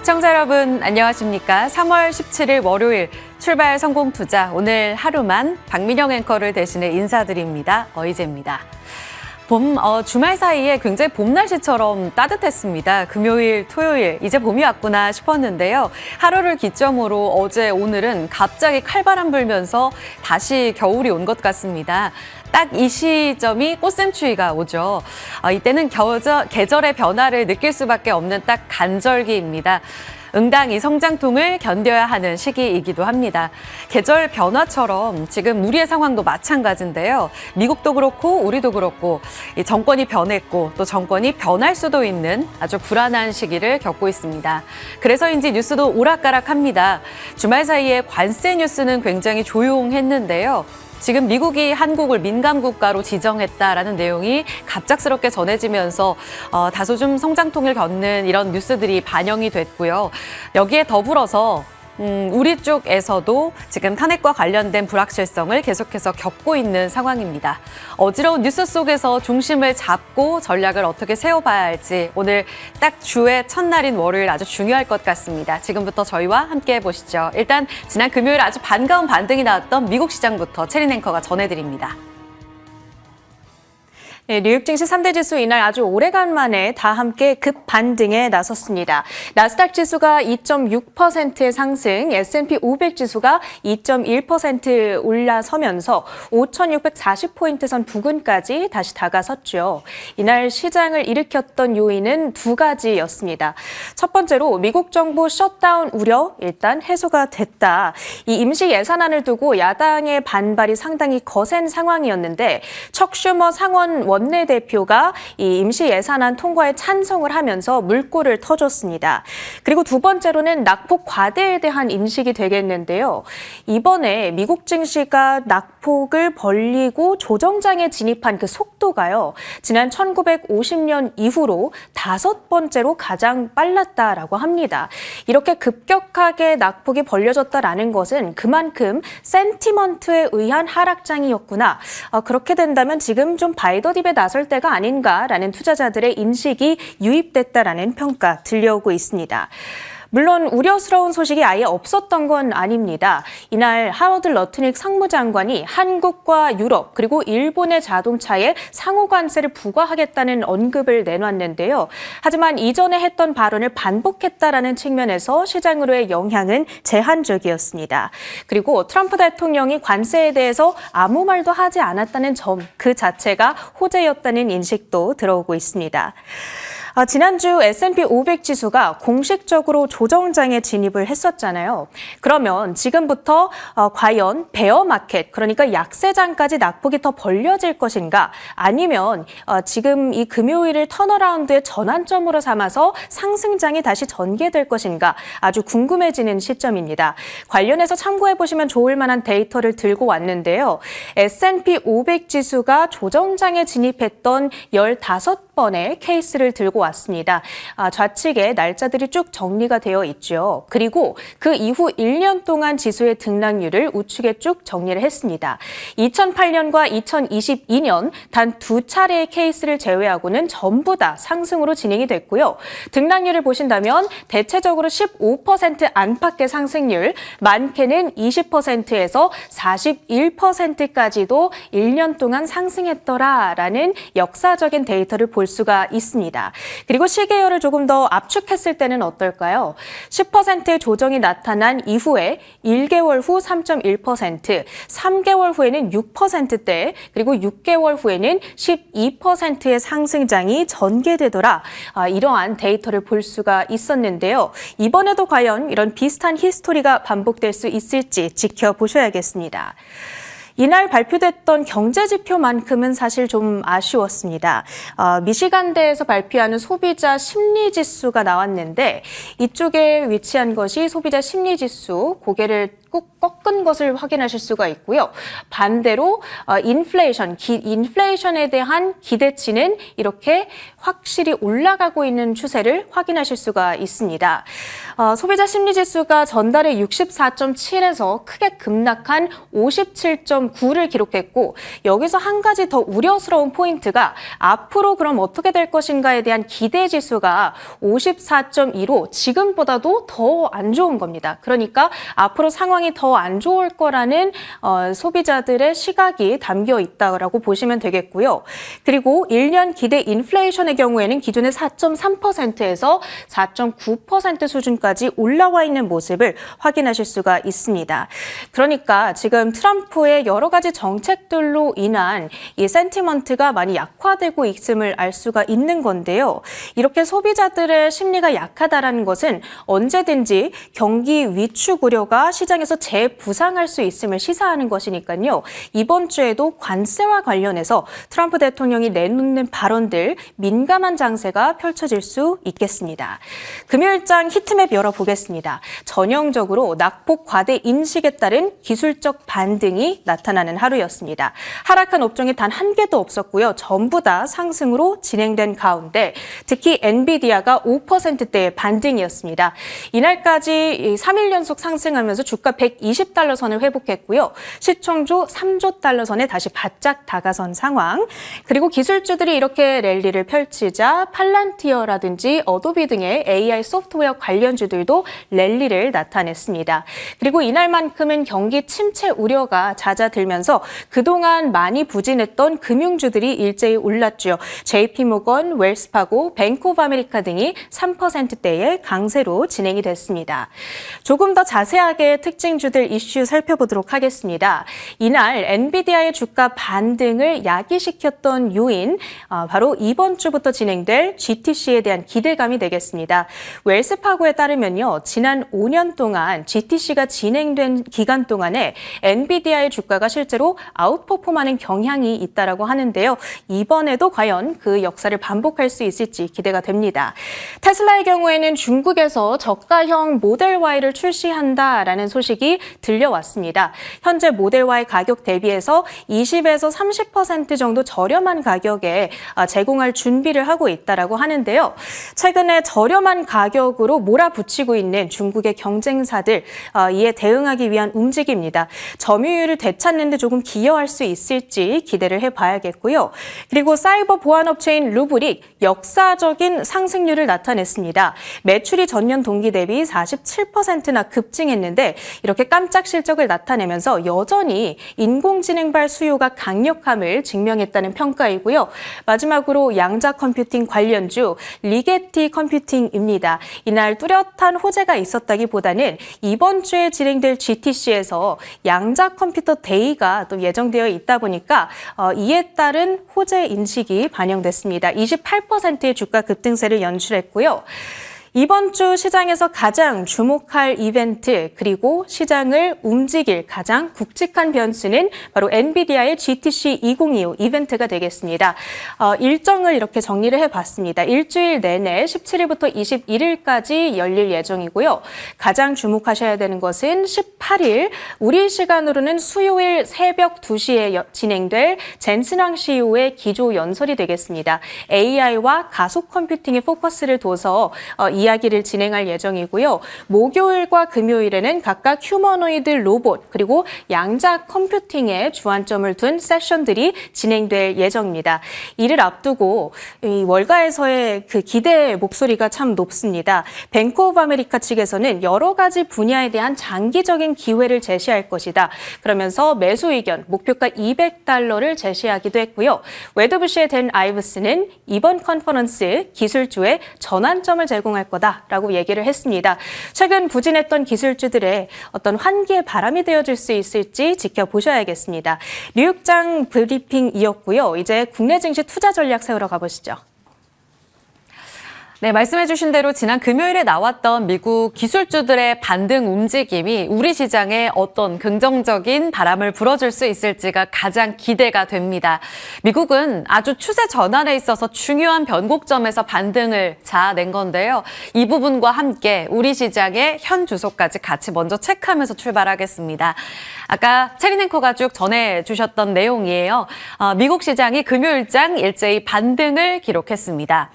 시청자 여러분 안녕하십니까? 3월 17일 월요일 출발 성공 투자 오늘 하루만 박민영 앵커를 대신해 인사드립니다. 어이제입니다. 주말 사이에 굉장히 봄 날씨처럼 따뜻했습니다. 금요일, 토요일 이제 봄이 왔구나 싶었는데요. 하루를 기점으로 어제, 오늘은 갑자기 칼바람 불면서 다시 겨울이 온 것 같습니다. 딱 이 시점이 꽃샘추위가 오죠. 이때는 계절의 변화를 느낄 수밖에 없는 딱 간절기입니다. 응당이 성장통을 견뎌야 하는 시기이기도 합니다. 계절 변화처럼 지금 우리의 상황도 마찬가지인데요. 미국도 그렇고 우리도 그렇고 이 정권이 변했고 또 정권이 변할 수도 있는 아주 불안한 시기를 겪고 있습니다. 그래서인지 뉴스도 오락가락합니다. 주말 사이에 관세 뉴스는 굉장히 조용했는데요. 지금 미국이 한국을 민감국가로 지정했다라는 내용이 갑작스럽게 전해지면서 다소 좀 성장통을 겪는 이런 뉴스들이 반영이 됐고요. 여기에 더불어서 우리 쪽에서도 지금 탄핵과 관련된 불확실성을 계속해서 겪고 있는 상황입니다. 어지러운 뉴스 속에서 중심을 잡고 전략을 어떻게 세워봐야 할지 오늘 딱 주의 첫날인 월요일 아주 중요할 것 같습니다. 지금부터 저희와 함께 해보시죠. 일단 지난 금요일 아주 반가운 반등이 나왔던 미국 시장부터 체린 앵커가 전해드립니다. 네, 뉴욕 증시 3대 지수 이날 아주 오래간만에 다 함께 급반등에 나섰습니다. 나스닥 지수가 2.6%의 상승, S&P 500 지수가 2.1% 올라서면서 5,640포인트 선 부근까지 다시 다가섰죠. 이날 시장을 일으켰던 요인은 두 가지였습니다. 첫 번째로 미국 정부 셧다운 우려 일단 해소가 됐다. 이 임시 예산안을 두고 야당의 반발이 상당히 거센 상황이었는데 척 슈머 상원 원내대표가 이 임시 예산안 통과에 찬성을 하면서 물꼬를 터줬습니다. 그리고 두 번째로는 낙폭 과대에 대한 인식이 되겠는데요. 이번에 미국 증시가 낙폭을 벌리고 조정장에 진입한 그 속도가요. 지난 1950년 이후로 5번째로 가장 빨랐다라고 합니다. 이렇게 급격하게 낙폭이 벌려졌다라는 것은 그만큼 센티먼트에 의한 하락장이었구나. 그렇게 된다면 지금 좀 바이더딥에 나설 때가 아닌가라는 투자자들의 인식이 유입됐다라는 평가 들려오고 있습니다. 물론 우려스러운 소식이 아예 없었던 건 아닙니다. 이날 하워드 러트닉 상무장관이 한국과 유럽 그리고 일본의 자동차에 상호 관세를 부과하겠다는 언급을 내놨는데요. 하지만 이전에 했던 발언을 반복했다라는 측면에서 시장으로의 영향은 제한적이었습니다. 그리고 트럼프 대통령이 관세에 대해서 아무 말도 하지 않았다는 점 그 자체가 호재였다는 인식도 들어오고 있습니다. 지난주 S&P 500 지수가 공식적으로 조정장에 진입을 했었잖아요. 그러면 지금부터 과연 베어마켓, 그러니까 약세장까지 낙폭이 더 벌려질 것인가 아니면 지금 이 금요일을 턴어라운드의 전환점으로 삼아서 상승장이 다시 전개될 것인가 아주 궁금해지는 시점입니다. 관련해서 참고해보시면 좋을 만한 데이터를 들고 왔는데요. S&P 500 지수가 조정장에 진입했던 15번의 케이스를 들고 왔습니다. 좌측에 날짜들이 쭉 정리가 되어 있죠. 그리고 그 이후 1년 동안 지수의 등락률을 우측에 쭉 정리를 했습니다. 2008년과 2022년 단 두 차례의 케이스를 제외하고는 전부 다 상승으로 진행이 됐고요. 등락률을 보신다면 대체적으로 15% 안팎의 상승률, 많게는 20%에서 41%까지도 1년 동안 상승했더라라는 역사적인 데이터를 볼 수가 있습니다. 그리고 시계열을 조금 더 압축했을 때는 어떨까요? 10%의 조정이 나타난 이후에 1개월 후 3.1%, 3개월 후에는 6%대, 그리고 6개월 후에는 12%의 상승장이 전개되더라. 이러한 데이터를 볼 수가 있었는데요. 이번에도 과연 이런 비슷한 히스토리가 반복될 수 있을지 지켜보셔야겠습니다. 이날 발표됐던 경제지표만큼은 사실 좀 아쉬웠습니다. 미시간대에서 발표하는 소비자 심리지수가 나왔는데 이쪽에 위치한 것이 소비자 심리지수, 고개를 꾹 꺾은 것을 확인하실 수가 있고요. 반대로 인플레이션에 대한 기대치는 이렇게 확실히 올라가고 있는 추세를 확인하실 수가 있습니다. 소비자 심리지수가 전달에 64.7에서 크게 급락한 57.9를 기록했고 여기서 한 가지 더 우려스러운 포인트가 앞으로 그럼 어떻게 될 것인가에 대한 기대 지수가 54.2로 지금보다도 더 안 좋은 겁니다. 그러니까 앞으로 상황이 더 안 좋을 거라는 소비자들의 시각이 담겨 있다고 보시면 되겠고요. 그리고 1년 기대 인플레이션의 경우에는 기존의 4.3%에서 4.9% 수준까지 올라와 있는 모습을 확인하실 수가 있습니다. 그러니까 지금 트럼프의 여러 가지 정책들로 인한 이 센티먼트가 많이 약화되고 있음을 알 수가 있는 건데요. 이렇게 소비자들의 심리가 약하다라는 것은 언제든지 경기 위축 우려가 시장에서 재부상할 수 있음을 시사하는 것이니까요. 이번 주에도 관세와 관련해서 트럼프 대통령이 내놓는 발언들 민감한 장세가 펼쳐질 수 있겠습니다. 금요일장 히트맵 열어보겠습니다. 전형적으로 낙폭 과대 인식에 따른 기술적 반등이 나타나는 하루였습니다. 하락한 업종이 단 한 개도 없었고요. 전부 다 상승으로 진행된 가운데 특히 엔비디아가 5%대의 반등이었습니다. 이날까지 3일 연속 상승하면서 주가 120달러 선을 회복했고요. 시총조 3조 달러 선에 다시 바짝 다가선 상황. 그리고 기술주들이 이렇게 랠리를 펼치자 팔란티어라든지 어도비 등의 AI 소프트웨어 관련주들도 랠리를 나타냈습니다. 그리고 이날만큼은 경기 침체 우려가 잦아들면서 그동안 많이 부진했던 금융주들이 일제히 올랐죠. JP모건, 웰스파고, 뱅크 오브 아메리카 등이 3%대의 강세로 진행이 됐습니다. 조금 더 자세하게 특징주들 이슈 살펴보도록 하겠습니다. 이날 엔비디아의 주가 반등을 야기시켰던 요인, 바로 이번 주부터 진행될 GTC에 대한 기대감이 되겠습니다. 웰스파고에 따르면요, 지난 5년 동안 GTC가 진행된 기간 동안에 엔비디아의 주가가 실제로 아웃퍼폼하는 경향이 있다라고 하는데요. 이번에도 과연 그 역사를 반복할 수 있을지 기대가 됩니다. 테슬라의 경우에는 중국에서 저가형 모델 Y를 출시한다라는 소식이 들려왔습니다. 현재 모델 Y 가격 대비해서 20에서 30% 정도 저렴한 가격에 제공할 준비를 하고 있다라고 하는데요. 최근에 저렴한 가격으로 몰아붙이고 있는 중국의 경쟁사들, 이에 대응하기 위한 움직임입니다. 점유율을 되찾는 데 조금 기여할 수 있을지 기대를 해봐야겠고요. 그리고 사이버 보안업체인 루브릭 역사적인 상승률을 나타냈습니다. 매출이 전년 동기 대비 47%나 급증했는데 이렇게 깜짝 실적을 나타내면서 여전히 인공지능발 수요가 강력함을 증명했다는 평가이고요. 마지막으로 양자 컴퓨팅 관련주 리게티 컴퓨팅입니다. 이날 뚜렷한 호재가 있었다기보다는 이번 주에 진행될 GTC에서 양자 컴퓨터 데이가 또 예정되어 있다 보니까 이에 따른 호재 인식이 반영됐습니다. 28%의 주가 급등세를 연출했고요. 이번 주 시장에서 가장 주목할 이벤트 그리고 시장을 움직일 가장 굵직한 변수는 바로 엔비디아의 GTC 2025 이벤트가 되겠습니다. 일정을 이렇게 정리를 해봤습니다. 일주일 내내 17일부터 21일까지 열릴 예정이고요. 가장 주목하셔야 되는 것은 18일 우리 시간으로는 수요일 새벽 2시에 진행될 젠슨왕 CEO의 기조 연설이 되겠습니다. AI와 가속 컴퓨팅에 포커스를 둬서 이야기를 진행할 예정이고요. 목요일과 금요일에는 각각 휴머노이드 로봇 그리고 양자 컴퓨팅에 주안점을 둔 세션들이 진행될 예정입니다. 이를 앞두고 월가에서의 그 기대 목소리가 참 높습니다. 뱅크 오브 아메리카 측에서는 여러 가지 분야에 대한 장기적인 기회를 제시할 것이다. 그러면서 매수 의견 목표가 $200를 제시하기도 했고요. 웨더부시의 댄 아이브스는 이번 컨퍼런스 기술주에 전환점을 제공할 거다라고 얘기를 했습니다. 최근 부진했던 기술주들의 어떤 환기의 바람이 되어줄 수 있을지 지켜보셔야겠습니다. 뉴욕장 브리핑이었고요. 이제 국내 증시 투자 전략 세우러 가보시죠. 네, 말씀해주신 대로 지난 금요일에 나왔던 미국 기술주들의 반등 움직임이 우리 시장에 어떤 긍정적인 바람을 불어줄 수 있을지가 가장 기대가 됩니다. 미국은 아주 추세 전환에 있어서 중요한 변곡점에서 반등을 자아낸 건데요. 이 부분과 함께 우리 시장의 현 주소까지 같이 먼저 체크하면서 출발하겠습니다. 아까 체린 앵커가 쭉 전해주셨던 내용이에요. 미국 시장이 금요일장 일제히 반등을 기록했습니다.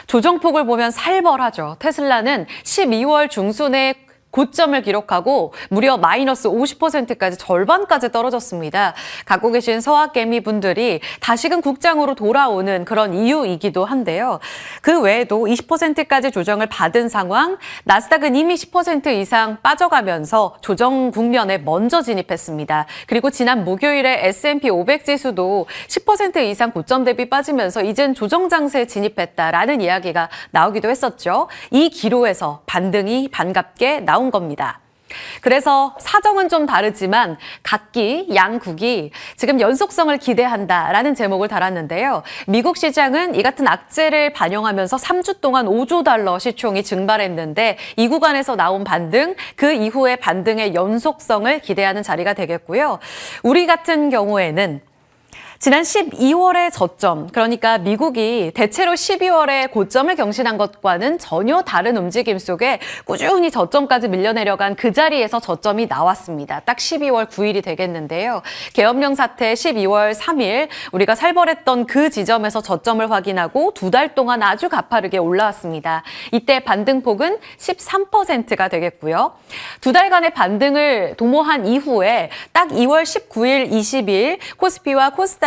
조정폭을 보면 살벌하죠. 테슬라는 12월 중순에 고점을 기록하고 무려 마이너스 50%까지 절반까지 떨어졌습니다. 갖고 계신 서학개미 분들이 다시금 국장으로 돌아오는 그런 이유이기도 한데요. 그 외에도 20%까지 조정을 받은 상황, 나스닥은 이미 10% 이상 빠져가면서 조정 국면에 먼저 진입했습니다. 그리고 지난 목요일에 S&P 500 지수도 10% 이상 고점 대비 빠지면서 이젠 조정 장세에 진입했다라는 이야기가 나오기도 했었죠. 이 기로에서 반등이 반갑게 나온 겁니다. 그래서 사정은 좀 다르지만 각기 양국이 지금 연속성을 기대한다라는 제목을 달았는데요. 미국 시장은 이 같은 악재를 반영하면서 3주 동안 5조 달러 시총이 증발했는데 이 구간에서 나온 반등, 그 이후의 반등의 연속성을 기대하는 자리가 되겠고요. 우리 같은 경우에는 지난 12월의 저점, 그러니까 미국이 대체로 12월에 고점을 경신한 것과는 전혀 다른 움직임 속에 꾸준히 저점까지 밀려내려간 그 자리에서 저점이 나왔습니다. 딱 12월 9일이 되겠는데요. 계엄령 사태 12월 3일 우리가 살벌했던 그 지점에서 저점을 확인하고 2달 동안 아주 가파르게 올라왔습니다. 이때 반등폭은 13%가 되겠고요. 2달간의 반등을 도모한 이후에 딱 2월 19일, 20일 코스피와 코스닥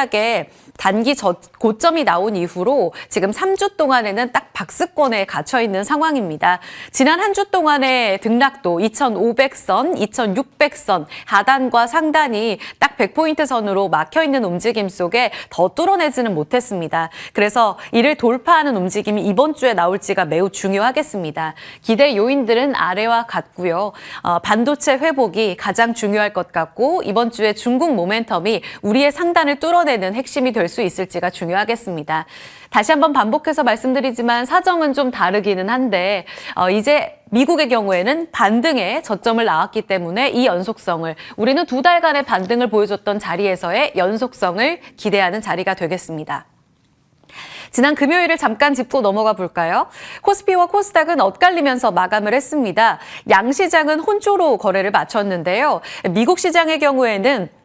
단기 고점이 나온 이후로 지금 3주 동안에는 딱 박스권에 갇혀 있는 상황입니다. 지난 한 주 동안의 등락도 2,500선, 2,600선, 하단과 상단이 딱 100포인트 선으로 막혀 있는 움직임 속에 더 뚫어내지는 못했습니다. 그래서 이를 돌파하는 움직임이 이번 주에 나올지가 매우 중요하겠습니다. 기대 요인들은 아래와 같고요. 반도체 회복이 가장 중요할 것 같고 이번 주에 중국 모멘텀이 우리의 상단을 뚫어내는 핵심이 될 수 있을지가 중요하겠습니다. 다시 한번 반복해서 말씀드리지만 사정은 좀 다르기는 한데 이제 미국의 경우에는 반등에 저점을 나왔기 때문에 이 연속성을 우리는 2달간의 반등을 보여줬던 자리에서의 연속성을 기대하는 자리가 되겠습니다. 지난 금요일을 잠깐 짚고 넘어가 볼까요? 코스피와 코스닥은 엇갈리면서 마감을 했습니다. 양시장은 혼조로 거래를 마쳤는데요. 미국 시장의 경우에는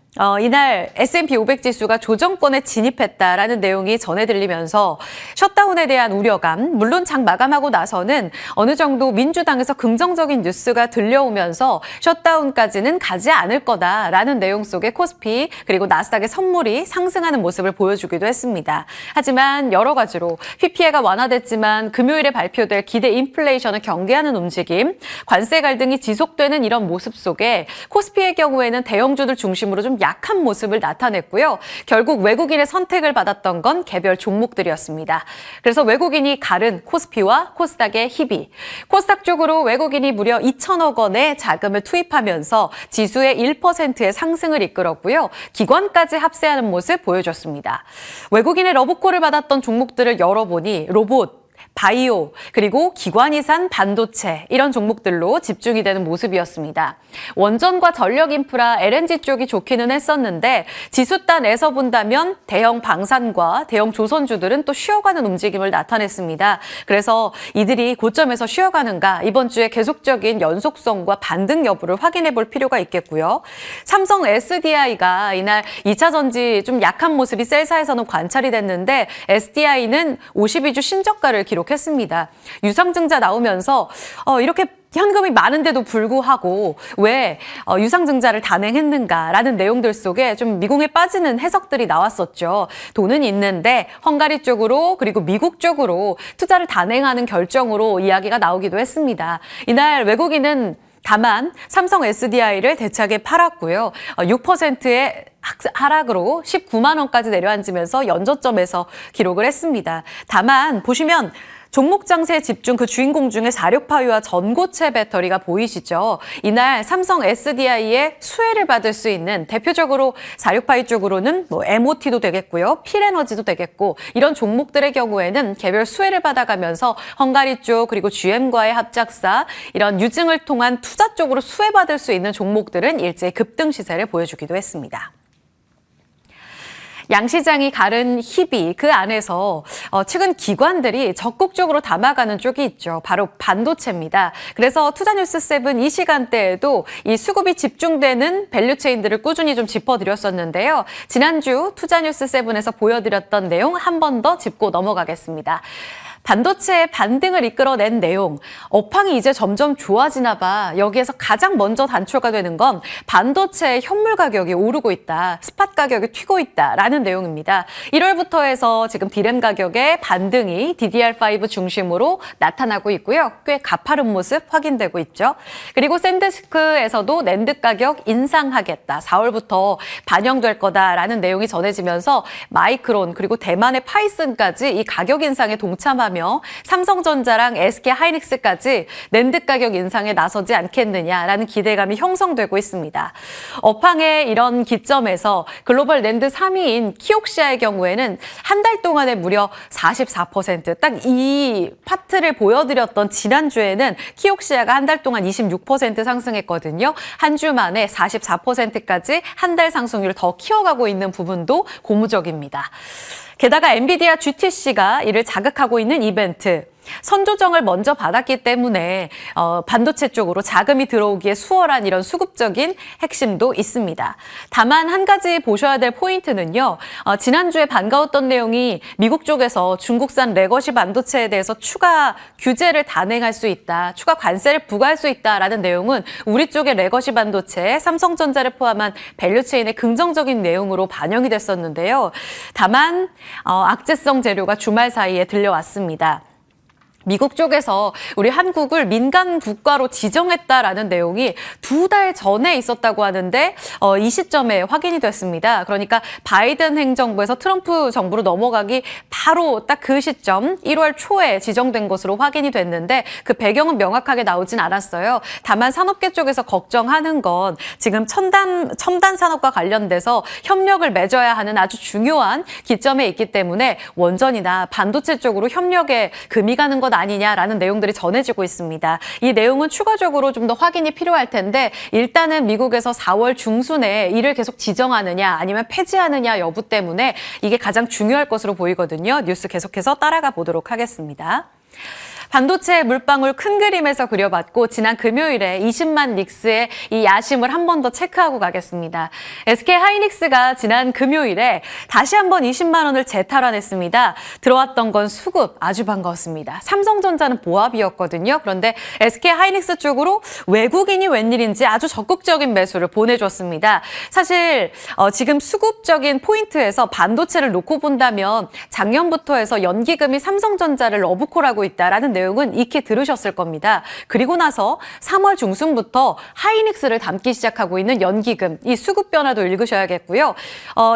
이날 S&P 500 지수가 조정권에 진입했다라는 내용이 전해 들리면서 셧다운에 대한 우려감, 물론 장 마감하고 나서는 어느 정도 민주당에서 긍정적인 뉴스가 들려오면서 셧다운까지는 가지 않을 거다라는 내용 속에 코스피 그리고 나스닥의 선물이 상승하는 모습을 보여주기도 했습니다. 하지만 여러 가지로 PPI가 완화됐지만 금요일에 발표될 기대 인플레이션을 경계하는 움직임, 관세 갈등이 지속되는 이런 모습 속에 코스피의 경우에는 대형주들 중심으로 좀 약한 모습을 나타냈고요. 결국 외국인의 선택을 받았던 건 개별 종목들이었습니다. 그래서 외국인이 가른 코스피와 코스닥의 희비. 코스닥 쪽으로 외국인이 무려 2천억 원의 자금을 투입하면서 지수의 1%의 상승을 이끌었고요. 기관까지 합세하는 모습 보여줬습니다. 외국인의 러브콜을 받았던 종목들을 열어보니 로봇, 바이오, 그리고 기관이 산 반도체 이런 종목들로 집중이 되는 모습이었습니다. 원전과 전력 인프라, LNG 쪽이 좋기는 했었는데 지수단에서 본다면 대형 방산과 대형 조선주들은 또 쉬어가는 움직임을 나타냈습니다. 그래서 이들이 고점에서 쉬어가는가 이번 주에 계속적인 연속성과 반등 여부를 확인해 볼 필요가 있겠고요. 삼성 SDI가 이날 2차 전지 좀 약한 모습이 셀사에서는 관찰이 됐는데 SDI는 52주 신저가를 기록했습니다. 유상증자 나오면서 이렇게 현금이 많은데도 불구하고 왜 유상증자를 단행했는가라는 내용들 속에 좀 미궁에 빠지는 해석들이 나왔었죠. 돈은 있는데 헝가리 쪽으로 그리고 미국 쪽으로 투자를 단행하는 결정으로 이야기가 나오기도 했습니다. 이날 외국인은 다만 삼성 SDI를 대차게 팔았고요. 6%의 하락으로 19만 원까지 내려앉으면서 연저점에서 기록을 했습니다. 다만 보시면 종목 장세에 집중 그 주인공 중에 46파유와 전고체 배터리가 보이시죠? 이날 삼성 SDI의 수혜를 받을 수 있는 대표적으로 46파유 쪽으로는 MOT도 되겠고요. 필에너지도 되겠고 이런 종목들의 경우에는 개별 수혜를 받아가면서 헝가리 쪽 그리고 GM과의 합작사 이런 유증을 통한 투자 쪽으로 수혜받을 수 있는 종목들은 일제히 급등 시세를 보여주기도 했습니다. 양시장이 가른 희비 그 안에서 최근 기관들이 적극적으로 담아가는 쪽이 있죠. 바로 반도체입니다. 그래서 투자뉴스 7 이 시간대에도 이 수급이 집중되는 밸류체인들을 꾸준히 좀 짚어드렸었는데요. 지난주 투자뉴스 7에서 보여드렸던 내용 한 번 더 짚고 넘어가겠습니다. 반도체의 반등을 이끌어낸 내용, 업황이 이제 점점 좋아지나 봐. 여기에서 가장 먼저 단초가 되는 건 반도체의 현물 가격이 오르고 있다. 스팟 가격이 튀고 있다라는 내용입니다. 1월부터 해서 지금 디램 가격의 반등이 DDR5 중심으로 나타나고 있고요. 꽤 가파른 모습 확인되고 있죠. 그리고 샌디스크에서도 낸드 가격 인상하겠다. 4월부터 반영될 거다라는 내용이 전해지면서 마이크론 그리고 대만의 파이슨까지 이 가격 인상에 동참하며 삼성전자랑 SK하이닉스까지 낸드 가격 인상에 나서지 않겠느냐라는 기대감이 형성되고 있습니다. 업황의 이런 기점에서 글로벌 낸드 3위인 키옥시아의 경우에는 한 달 동안에 무려 44%, 딱 이 파트를 보여드렸던 지난주에는 키옥시아가 한 달 동안 26% 상승했거든요. 한 주 만에 44%까지 한 달 상승률을 더 키워가고 있는 부분도 고무적입니다. 게다가 엔비디아 GTC가 이를 자극하고 있는 이벤트, 선조정을 먼저 받았기 때문에 반도체 쪽으로 자금이 들어오기에 수월한 이런 수급적인 핵심도 있습니다. 다만 한 가지 보셔야 될 포인트는요. 지난주에 반가웠던 내용이 미국 쪽에서 중국산 레거시 반도체에 대해서 추가 규제를 단행할 수 있다, 추가 관세를 부과할 수 있다라는 내용은 우리 쪽의 레거시 반도체, 삼성전자를 포함한 밸류체인의 긍정적인 내용으로 반영이 됐었는데요. 다만 악재성 재료가 주말 사이에 들려왔습니다. 미국 쪽에서 우리 한국을 민간 국가로 지정했다라는 내용이 2달 전에 있었다고 하는데 이 시점에 확인이 됐습니다. 그러니까 바이든 행정부에서 트럼프 정부로 넘어가기 바로 딱 그 시점 1월 초에 지정된 것으로 확인이 됐는데 그 배경은 명확하게 나오진 않았어요. 다만 산업계 쪽에서 걱정하는 건 지금 첨단 산업과 관련돼서 협력을 맺어야 하는 아주 중요한 기점에 있기 때문에 원전이나 반도체 쪽으로 협력에 금이 가는 것 아니냐라는 내용들이 전해지고 있습니다. 이 내용은 추가적으로 좀 더 확인이 필요할 텐데 일단은 미국에서 4월 중순에 이를 계속 지정하느냐 아니면 폐지하느냐 여부 때문에 이게 가장 중요할 것으로 보이거든요. 뉴스 계속해서 따라가 보도록 하겠습니다. 반도체의 물방울 큰 그림에서 그려봤고 지난 금요일에 20만 닉스의 이 야심을 한 번 더 체크하고 가겠습니다. SK하이닉스가 지난 금요일에 다시 한번 20만 원을 재탈환했습니다. 들어왔던 건 수급, 아주 반가웠습니다. 삼성전자는 보합이었거든요. 그런데 SK하이닉스 쪽으로 외국인이 웬일인지 아주 적극적인 매수를 보내줬습니다. 사실 지금 수급적인 포인트에서 반도체를 놓고 본다면 작년부터 해서 연기금이 삼성전자를 러브콜하고 있다라는 내용은 익히 들으셨을 겁니다. 그리고 나서 3월 중순부터 하이닉스를 담기 시작하고 있는 연기금, 이 수급 변화도 읽으셔야겠고요.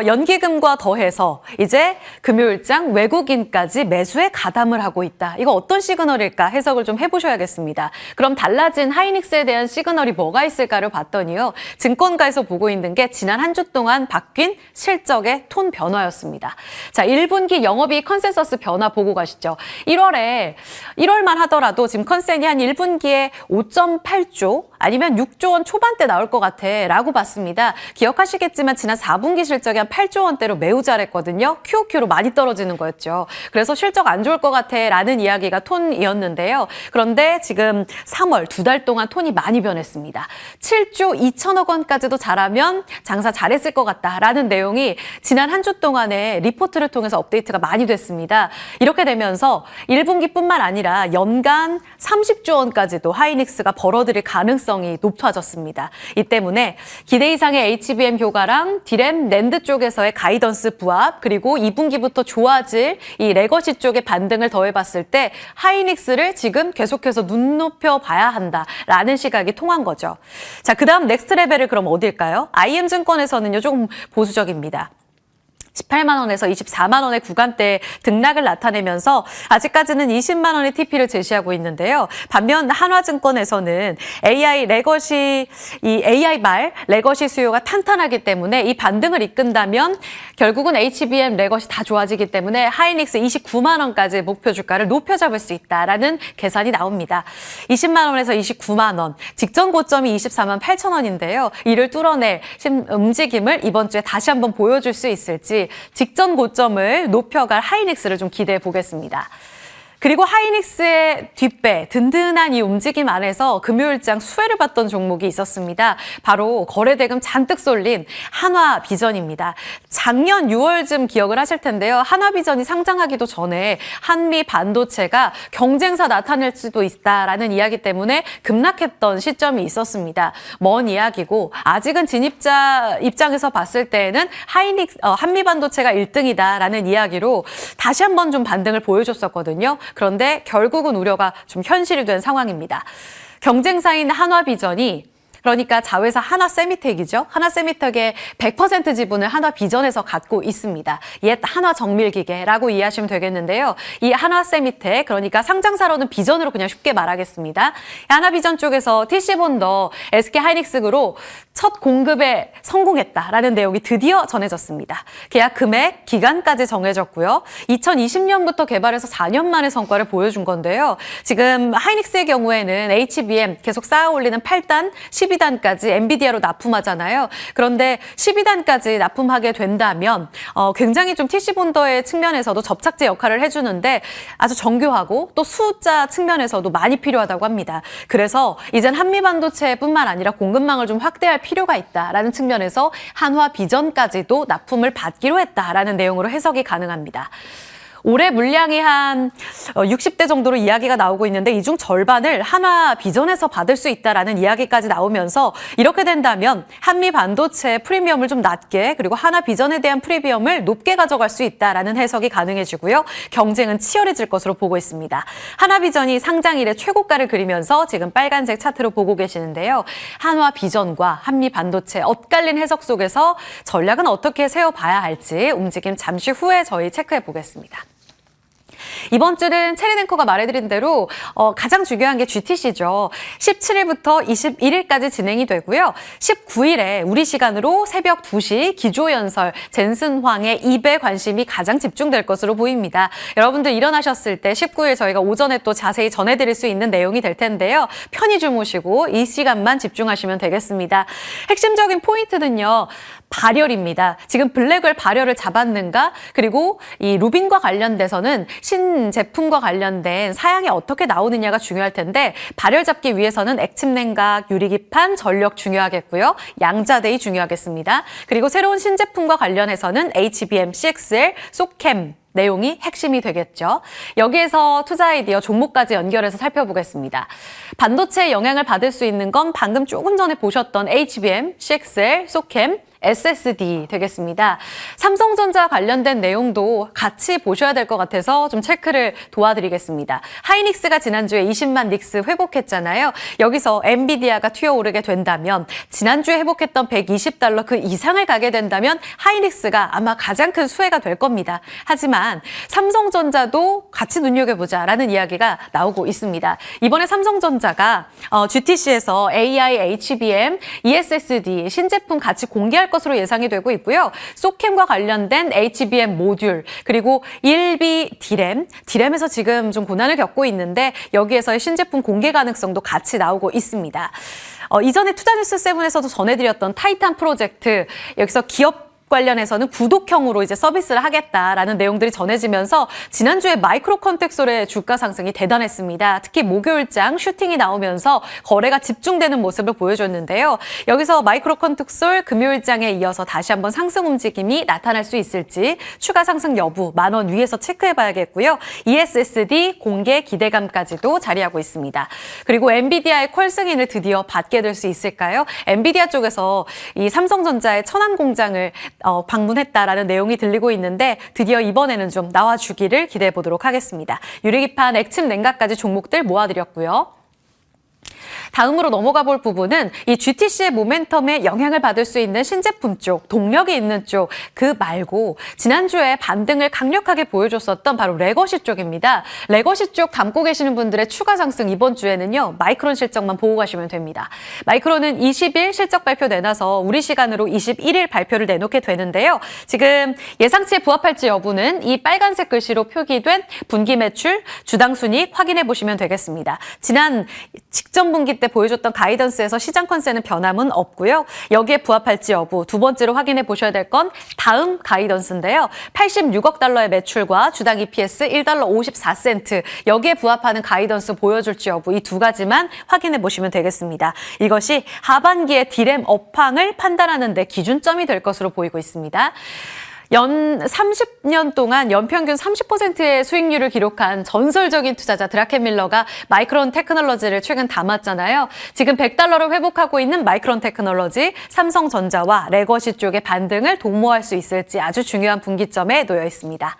연기금과 더해서 이제 금요일장 외국인까지 매수에 가담을 하고 있다. 이거 어떤 시그널일까 해석을 좀 해보셔야겠습니다. 그럼 달라진 하이닉스에 대한 시그널이 뭐가 있을까를 봤더니요. 증권가에서 보고 있는 게 지난 한 주 동안 바뀐 실적의 톤 변화였습니다. 자, 1분기 영업이익 컨센서스 변화 보고 가시죠. 1월만 하더라도 지금 컨센이 한 1분기에 5.8조 아니면 6조 원 초반대 나올 것 같아 라고 봤습니다. 기억하시겠지만 지난 4분기 실적이 한 8조 원대로 매우 잘했거든요. QOQ로 많이 떨어지는 거였죠. 그래서 실적 안 좋을 것 같아 라는 이야기가 톤이었는데요. 그런데 지금 3월 2달 동안 톤이 많이 변했습니다. 7조 2천억 원까지도 잘하면 장사 잘했을 것 같다라는 내용이 지난 한 주 동안에 리포트를 통해서 업데이트가 많이 됐습니다. 이렇게 되면서 1분기뿐만 아니라 연간 30조 원까지도 하이닉스가 벌어들일 가능성이 높아졌습니다. 이 때문에 기대 이상의 HBM 효과랑 디램 낸드 쪽에서의 가이던스 부합 그리고 2분기부터 좋아질 이 레거시 쪽의 반등을 더해봤을 때 하이닉스를 지금 계속해서 눈높여 봐야 한다라는 시각이 통한 거죠. 자, 그다음 넥스트 레벨을 그럼 어딜까요? IM증권에서는요 조금 보수적입니다. 18만 원에서 24만 원의 구간대에 등락을 나타내면서 아직까지는 20만 원의 TP를 제시하고 있는데요. 반면 한화증권에서는 AI 말 레거시 수요가 탄탄하기 때문에 이 반등을 이끈다면 결국은 HBM 레거시 다 좋아지기 때문에 하이닉스 29만 원까지 목표 주가를 높여 잡을 수 있다라는 계산이 나옵니다. 20만 원에서 29만 원, 직전 고점이 24만 8천 원인데요. 이를 뚫어낼 움직임을 이번 주에 다시 한번 보여줄 수 있을지 직전 고점을 높여갈 하이닉스를 좀 기대해 보겠습니다. 그리고 하이닉스의 뒷배, 든든한 이 움직임 안에서 금요일장 수혜를 봤던 종목이 있었습니다. 바로 거래대금 잔뜩 쏠린 한화비전입니다. 작년 6월쯤 기억을 하실 텐데요. 한화비전이 상장하기도 전에 한미 반도체가 경쟁사 나타낼 수도 있다라는 이야기 때문에 급락했던 시점이 있었습니다. 먼 이야기고 아직은 진입자 입장에서 봤을 때에는 한미 반도체가 1등이다라는 이야기로 다시 한번 좀 반등을 보여줬었거든요. 그런데 결국은 우려가 좀 현실이 된 상황입니다. 경쟁사인 한화비전이 그러니까 자회사 하나세미텍이죠. 하나세미텍의 100% 지분을 한화비전에서 갖고 있습니다. 옛 한화정밀기계라고 이해하시면 되겠는데요. 이 하나세미텍, 그러니까 상장사로는 비전으로 그냥 쉽게 말하겠습니다. 하나비전 쪽에서 TC본더 SK하이닉스그로 첫 공급에 성공했다라는 내용이 드디어 전해졌습니다. 계약 금액, 기간까지 정해졌고요. 2020년부터 개발해서 4년 만의 성과를 보여준 건데요. 지금 하이닉스의 경우에는 HBM 계속 쌓아 올리는 8단, 12단까지 엔비디아로 납품하잖아요. 그런데 12단까지 납품하게 된다면 굉장히 좀 TC본더의 측면에서도 접착제 역할을 해주는데 아주 정교하고 또 숫자 측면에서도 많이 필요하다고 합니다. 그래서 이젠 한미반도체뿐만 아니라 공급망을 좀 확대할 필요가 있다라는 측면에서 한화비전까지도 납품을 받기로 했다라는 내용으로 해석이 가능합니다. 올해 물량이 한 60대 정도로 이야기가 나오고 있는데 이 중 절반을 한화비전에서 받을 수 있다라는 이야기까지 나오면서 이렇게 된다면 한미 반도체 프리미엄을 좀 낮게 그리고 한화비전에 대한 프리미엄을 높게 가져갈 수 있다라는 해석이 가능해지고요. 경쟁은 치열해질 것으로 보고 있습니다. 한화비전이 상장 이래 최고가를 그리면서 지금 빨간색 차트로 보고 계시는데요. 한화비전과 한미 반도체 엇갈린 해석 속에서 전략은 어떻게 세워봐야 할지 움직임 잠시 후에 저희 체크해 보겠습니다. 이번 주는 체리앵커가 말해드린 대로 가장 중요한 게 GTC죠. 17일부터 21일까지 진행이 되고요. 19일에 우리 시간으로 새벽 2시 기조연설 젠슨 황의 입에 관심이 가장 집중될 것으로 보입니다. 여러분들 일어나셨을 때 19일 저희가 오전에 또 자세히 전해드릴 수 있는 내용이 될 텐데요. 편히 주무시고 이 시간만 집중하시면 되겠습니다. 핵심적인 포인트는요. 발열입니다. 지금 블랙홀 발열을 잡았는가? 그리고 이 루빈과 관련돼서는 신제품과 관련된 사양이 어떻게 나오느냐가 중요할 텐데 발열 잡기 위해서는 액침 냉각, 유리기판, 전력 중요하겠고요. 양자대이 중요하겠습니다. 그리고 새로운 신제품과 관련해서는 HBM, CXL, 소캠 내용이 핵심이 되겠죠. 여기에서 투자 아이디어 종목까지 연결해서 살펴보겠습니다. 반도체에 영향을 받을 수 있는 건 방금 조금 전에 보셨던 HBM, CXL, 소캠, SSD 되겠습니다. 삼성전자 관련된 내용도 같이 보셔야 될 것 같아서 좀 체크를 도와드리겠습니다. 하이닉스가 지난주에 20만 닉스 회복했잖아요. 여기서 엔비디아가 튀어오르게 된다면 지난주에 회복했던 $120 그 이상을 가게 된다면 하이닉스가 아마 가장 큰 수혜가 될 겁니다. 하지만 삼성전자도 같이 눈여겨보자라는 이야기가 나오고 있습니다. 이번에 삼성전자가 GTC에서 AI, HBM, ESSD 신제품 같이 공개할 것으로 예상이 되고 있고요. 소캠과 관련된 HBM 모듈 그리고 1B 디램에서 지금 좀 고난을 겪고 있는데 여기에서의 신제품 공개 가능성도 같이 나오고 있습니다. 이전에 투자뉴스 7에서도 전해드렸던 타이탄 프로젝트 여기서 기업 관련해서는 구독형으로 이제 서비스를 하겠다라는 내용들이 전해지면서 지난주에 마이크로 컨텍솔의 주가 상승이 대단했습니다. 특히 목요일장 슈팅이 나오면서 거래가 집중되는 모습을 보여줬는데요. 여기서 마이크로 컨텍솔 금요일장에 이어서 다시 한번 상승 움직임이 나타날 수 있을지 추가 상승 여부 10,000원 위에서 체크해봐야겠고요. ESSD 공개 기대감까지도 자리하고 있습니다. 그리고 엔비디아의 퀄 승인을 드디어 받게 될 수 있을까요? 엔비디아 쪽에서 이 삼성전자의 천안 공장을 방문했다라는 내용이 들리고 있는데 드디어 이번에는 좀 나와주기를 기대해 보도록 하겠습니다. 유리기판, 액침 냉각까지 종목들 모아드렸고요. 다음으로 넘어가 볼 부분은 이 GTC의 모멘텀에 영향을 받을 수 있는 신제품 쪽, 동력이 있는 쪽, 그 말고 지난주에 반등을 강력하게 보여줬었던 바로 레거시 쪽입니다. 레거시 쪽 담고 계시는 분들의 추가 상승 이번 주에는요. 마이크론 실적만 보고 가시면 됩니다. 마이크론은 20일 실적 발표 내놔서 우리 시간으로 21일 발표를 내놓게 되는데요. 지금 예상치에 부합할지 여부는 이 빨간색 글씨로 표기된 분기 매출, 주당 순이익 확인해 보시면 되겠습니다. 지난 직전 분기 때 보여줬던 가이던스에서 시장 컨센은 변함은 없고요. 여기에 부합할지 여부 두 번째로 확인해 보셔야 될 건 다음 가이던스인데요. 86억 달러의 매출과 주당 EPS 1달러 54센트 여기에 부합하는 가이던스 보여줄지 여부 이 두 가지만 확인해 보시면 되겠습니다. 이것이 하반기의 디램 업황을 판단하는 데 기준점이 될 것으로 보이고 있습니다. 연 30년 동안 연평균 30%의 수익률을 기록한 전설적인 투자자 드라켄밀러가 마이크론 테크놀로지를 최근 담았잖아요. 지금 100달러를 회복하고 있는 마이크론 테크놀로지, 삼성전자와 레거시 쪽의 반등을 도모할 수 있을지 아주 중요한 분기점에 놓여 있습니다.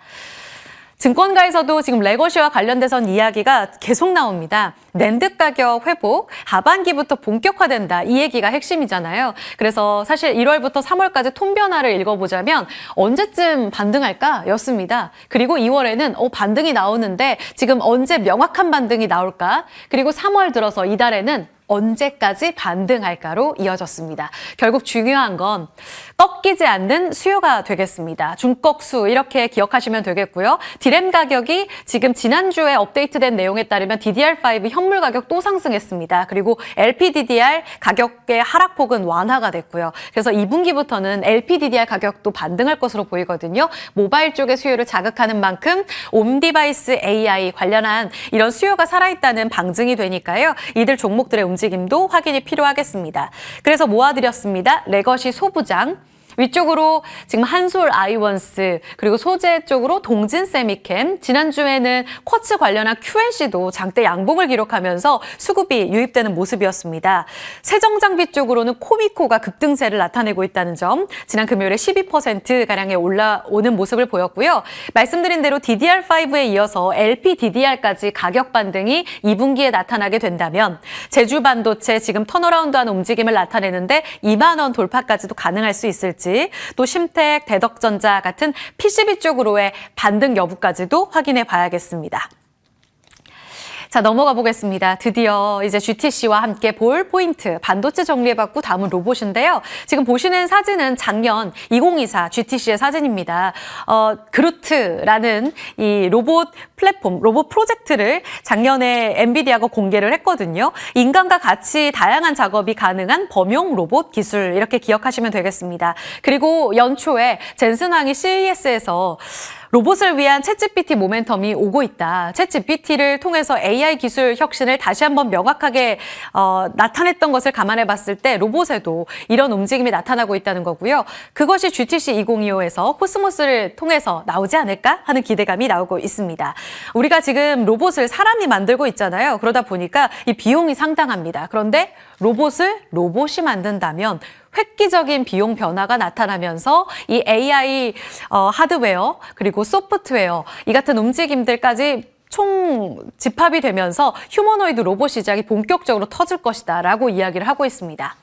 증권가에서도 지금 레거시와 관련돼선 이야기가 계속 나옵니다. 낸드 가격 회복, 하반기부터 본격화된다. 이 얘기가 핵심이잖아요. 그래서 사실 1월부터 3월까지 톤 변화를 읽어보자면 언제쯤 반등할까? 였습니다. 그리고 2월에는 반등이 나오는데 지금 언제 명확한 반등이 나올까? 그리고 3월 들어서 이달에는 언제까지 반등할까로 이어졌습니다. 결국 중요한 건 꺾이지 않는 수요가 되겠습니다. 중꺾수 이렇게 기억하시면 되겠고요. 디램 가격이 지금 지난주에 업데이트된 내용에 따르면 DDR5 현물 가격 또 상승했습니다. 그리고 LPDDR 가격의 하락폭은 완화가 됐고요. 그래서 2분기부터는 LPDDR 가격도 반등할 것으로 보이거든요. 모바일 쪽의 수요를 자극하는 만큼 온디바이스 AI 관련한 이런 수요가 살아있다는 방증이 되니까요. 이들 종목들의 움직임도 확인이 필요하겠습니다. 그래서 모아드렸습니다. 레거시 소부장, 위쪽으로 지금 한솔 아이원스, 그리고 소재 쪽으로 동진 세미캠, 지난주에는 쿼츠 관련한 QNC도 장대 양봉을 기록하면서 수급이 유입되는 모습이었습니다. 세정장비 쪽으로는 코미코가 급등세를 나타내고 있다는 점, 지난 금요일에 12%가량의 올라오는 모습을 보였고요. 말씀드린 대로 DDR5에 이어서 LPDDR까지 가격 반등이 2분기에 나타나게 된다면 제주 반도체 지금 턴어라운드하는 움직임을 나타내는데 2만 원 돌파까지도 가능할 수 있을지, 또 심택, 대덕전자 같은 PCB 쪽으로의 반등 여부까지도 확인해 봐야겠습니다. 자, 넘어가 보겠습니다. 드디어 이제 GTC와 함께 볼 포인트, 반도체 정리해봤고 다음은 로봇인데요. 지금 보시는 사진은 작년 2024 GTC의 사진입니다. 그루트라는 이 로봇 플랫폼, 로봇 프로젝트를 작년에 엔비디아가 공개를 했거든요. 인간과 같이 다양한 작업이 가능한 범용 로봇 기술 이렇게 기억하시면 되겠습니다. 그리고 연초에 젠슨 황이 CES에서 로봇을 위한 챗GPT 모멘텀이 오고 있다. 챗GPT를 통해서 AI 기술 혁신을 다시 한번 명확하게 나타냈던 것을 감안해 봤을 때 로봇에도 이런 움직임이 나타나고 있다는 거고요. 그것이 GTC 2025에서 코스모스를 통해서 나오지 않을까 하는 기대감이 나오고 있습니다. 우리가 지금 로봇을 사람이 만들고 있잖아요. 그러다 보니까 이 비용이 상당합니다. 그런데 로봇을 로봇이 만든다면 획기적인 비용 변화가 나타나면서 이 AI 하드웨어 그리고 소프트웨어 이 같은 움직임들까지 총 집합이 되면서 휴머노이드 로봇 시장이 본격적으로 터질 것이다 라고 이야기를 하고 있습니다.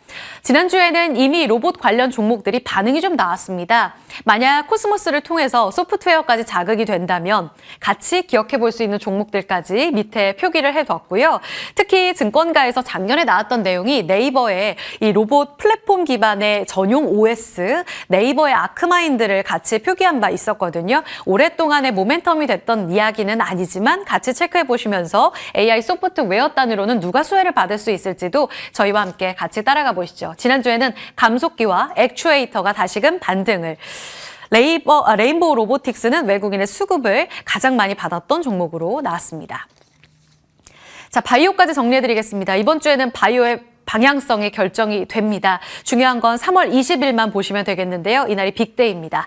지난주에는 이미 로봇 관련 종목들이 반응이 좀 나왔습니다. 만약 코스모스를 통해서 소프트웨어까지 자극이 된다면 같이 기억해 볼 수 있는 종목들까지 밑에 표기를 해뒀고요. 특히 증권가에서 작년에 나왔던 내용이 네이버의 이 로봇 플랫폼 기반의 전용 OS, 네이버의 아크마인드를 같이 표기한 바 있었거든요. 오랫동안의 모멘텀이 됐던 이야기는 아니지만 같이 체크해 보시면서 AI 소프트웨어 단위로는 누가 수혜를 받을 수 있을지도 저희와 함께 같이 따라가 보시죠. 지난주에는 감속기와 액추에이터가 다시금 반등을, 레인보우 로보틱스는 외국인의 수급을 가장 많이 받았던 종목으로 나왔습니다. 자, 바이오까지 정리해드리겠습니다. 이번 주에는 바이오의 방향성이 결정이 됩니다. 중요한 건 3월 20일만 보시면 되겠는데요. 이날이 빅데이입니다.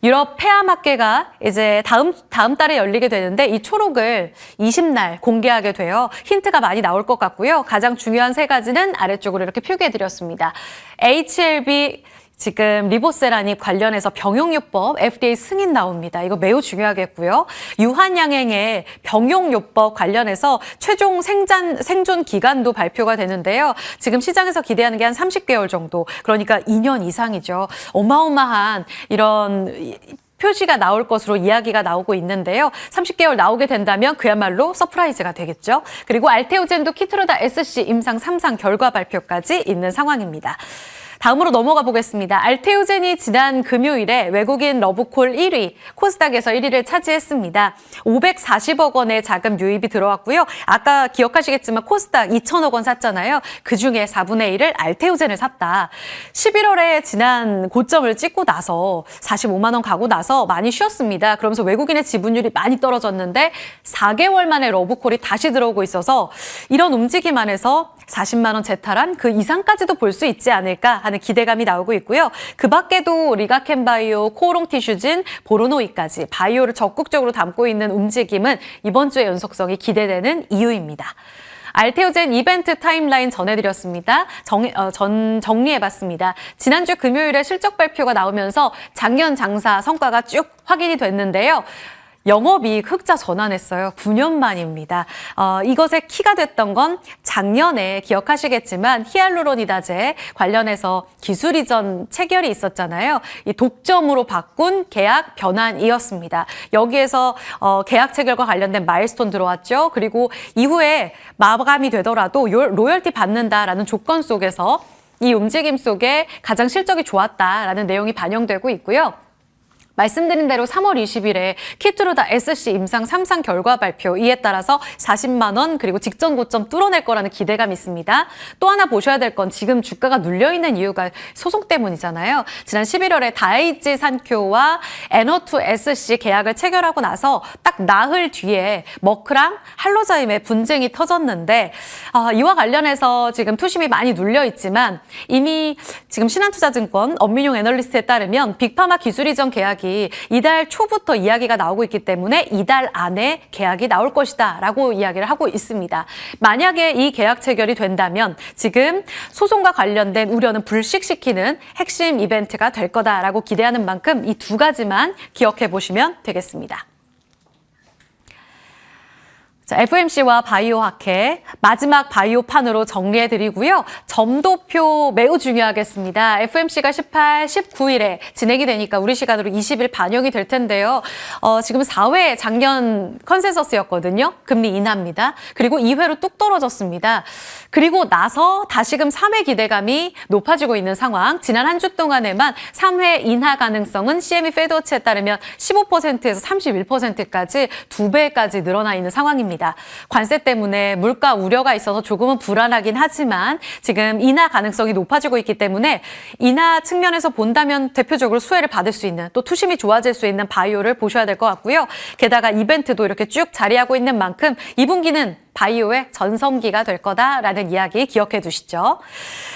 유럽 폐암학회가 이제 다음 달에 열리게 되는데 이 초록을 20날 공개하게 돼요. 힌트가 많이 나올 것 같고요. 가장 중요한 세 가지는 아래쪽으로 이렇게 표기해드렸습니다. HLB 지금 리보세라닙 관련해서 병용요법 FDA 승인 나옵니다. 이거 매우 중요하겠고요. 유한양행의 병용요법 관련해서 최종 생존 기간도 발표가 되는데요. 지금 시장에서 기대하는 게 한 30개월 정도, 그러니까 2년 이상이죠. 어마어마한 이런 표시가 나올 것으로 이야기가 나오고 있는데요. 30개월 나오게 된다면 그야말로 서프라이즈가 되겠죠. 그리고 알테오젠도 키트로다 SC 임상 3상 결과 발표까지 있는 상황입니다. 다음으로 넘어가 보겠습니다. 알테오젠이 지난 금요일에 외국인 러브콜 1위, 코스닥에서 1위를 차지했습니다. 540억 원의 자금 유입이 들어왔고요. 아까 기억하시겠지만 코스닥 2천억 원 샀잖아요. 그중에 4분의 1을 알테오젠을 샀다. 11월에 지난 고점을 찍고 나서 45만 원 가고 나서 많이 쉬었습니다. 그러면서 외국인의 지분율이 많이 떨어졌는데 4개월 만에 러브콜이 다시 들어오고 있어서 이런 움직임 안에서 40만 원 재탈한 그 이상까지도 볼 수 있지 않을까 하는 기대감이 나오고 있고요. 그 밖에도 리가켄바이오, 코오롱티슈진, 보로노이까지 바이오를 적극적으로 담고 있는 움직임은 이번 주의 연속성이 기대되는 이유입니다. 알테오젠 이벤트 타임라인 전해드렸습니다. 정리해봤습니다. 지난주 금요일에 실적 발표가 나오면서 작년 장사 성과가 쭉 확인이 됐는데요. 영업이익 흑자 전환했어요. 9년 만입니다. 이것의 키가 됐던 건 작년에 기억하시겠지만 히알루로니다제 관련해서 기술 이전 체결이 있었잖아요. 이 독점으로 바꾼 계약 변환이었습니다. 여기에서 계약 체결과 관련된 마일스톤 들어왔죠. 그리고 이후에 마감이 되더라도 로열티 받는다라는 조건 속에서 이 움직임 속에 가장 실적이 좋았다라는 내용이 반영되고 있고요. 말씀드린 대로 3월 20일에 키트루다 SC 임상 3상 결과 발표, 이에 따라서 40만 원 그리고 직전 고점 뚫어낼 거라는 기대감이 있습니다. 또 하나 보셔야 될 건 지금 주가가 눌려있는 이유가 소송 때문이잖아요. 지난 11월에 다이치 산큐와 에너투 SC 계약을 체결하고 나서 딱 나흘 뒤에 머크랑 할로자임의 분쟁이 터졌는데 이와 관련해서 지금 투심이 많이 눌려있지만 이미 지금 신한투자증권 엄민용 애널리스트에 따르면 빅파마 기술 이전 계약이 이달 초부터 이야기가 나오고 있기 때문에 이달 안에 계약이 나올 것이다 라고 이야기를 하고 있습니다. 만약에 이 계약 체결이 된다면 지금 소송과 관련된 우려는 불식시키는 핵심 이벤트가 될 거다라고 기대하는 만큼 이 두 가지만 기억해 보시면 되겠습니다. FMC와 바이오학회 마지막 바이오판으로 정리해드리고요. 점도표 매우 중요하겠습니다. FMC가 18, 19일에 진행이 되니까 우리 시간으로 20일 반영이 될 텐데요. 지금 4회 작년 컨센서스였거든요. 금리 인하입니다. 그리고 2회로 뚝 떨어졌습니다. 그리고 나서 다시금 3회 기대감이 높아지고 있는 상황. 지난 한 주 동안에만 3회 인하 가능성은 CME 페드워치에 따르면 15%에서 31%까지 2배까지 늘어나 있는 상황입니다. 관세 때문에 물가 우려가 있어서 조금은 불안하긴 하지만 지금 인하 가능성이 높아지고 있기 때문에 인하 측면에서 본다면 대표적으로 수혜를 받을 수 있는, 또 투심이 좋아질 수 있는 바이오를 보셔야 될 것 같고요. 게다가 이벤트도 이렇게 쭉 자리하고 있는 만큼 2분기는 바이오의 전성기가 될 거다라는 이야기 기억해 두시죠.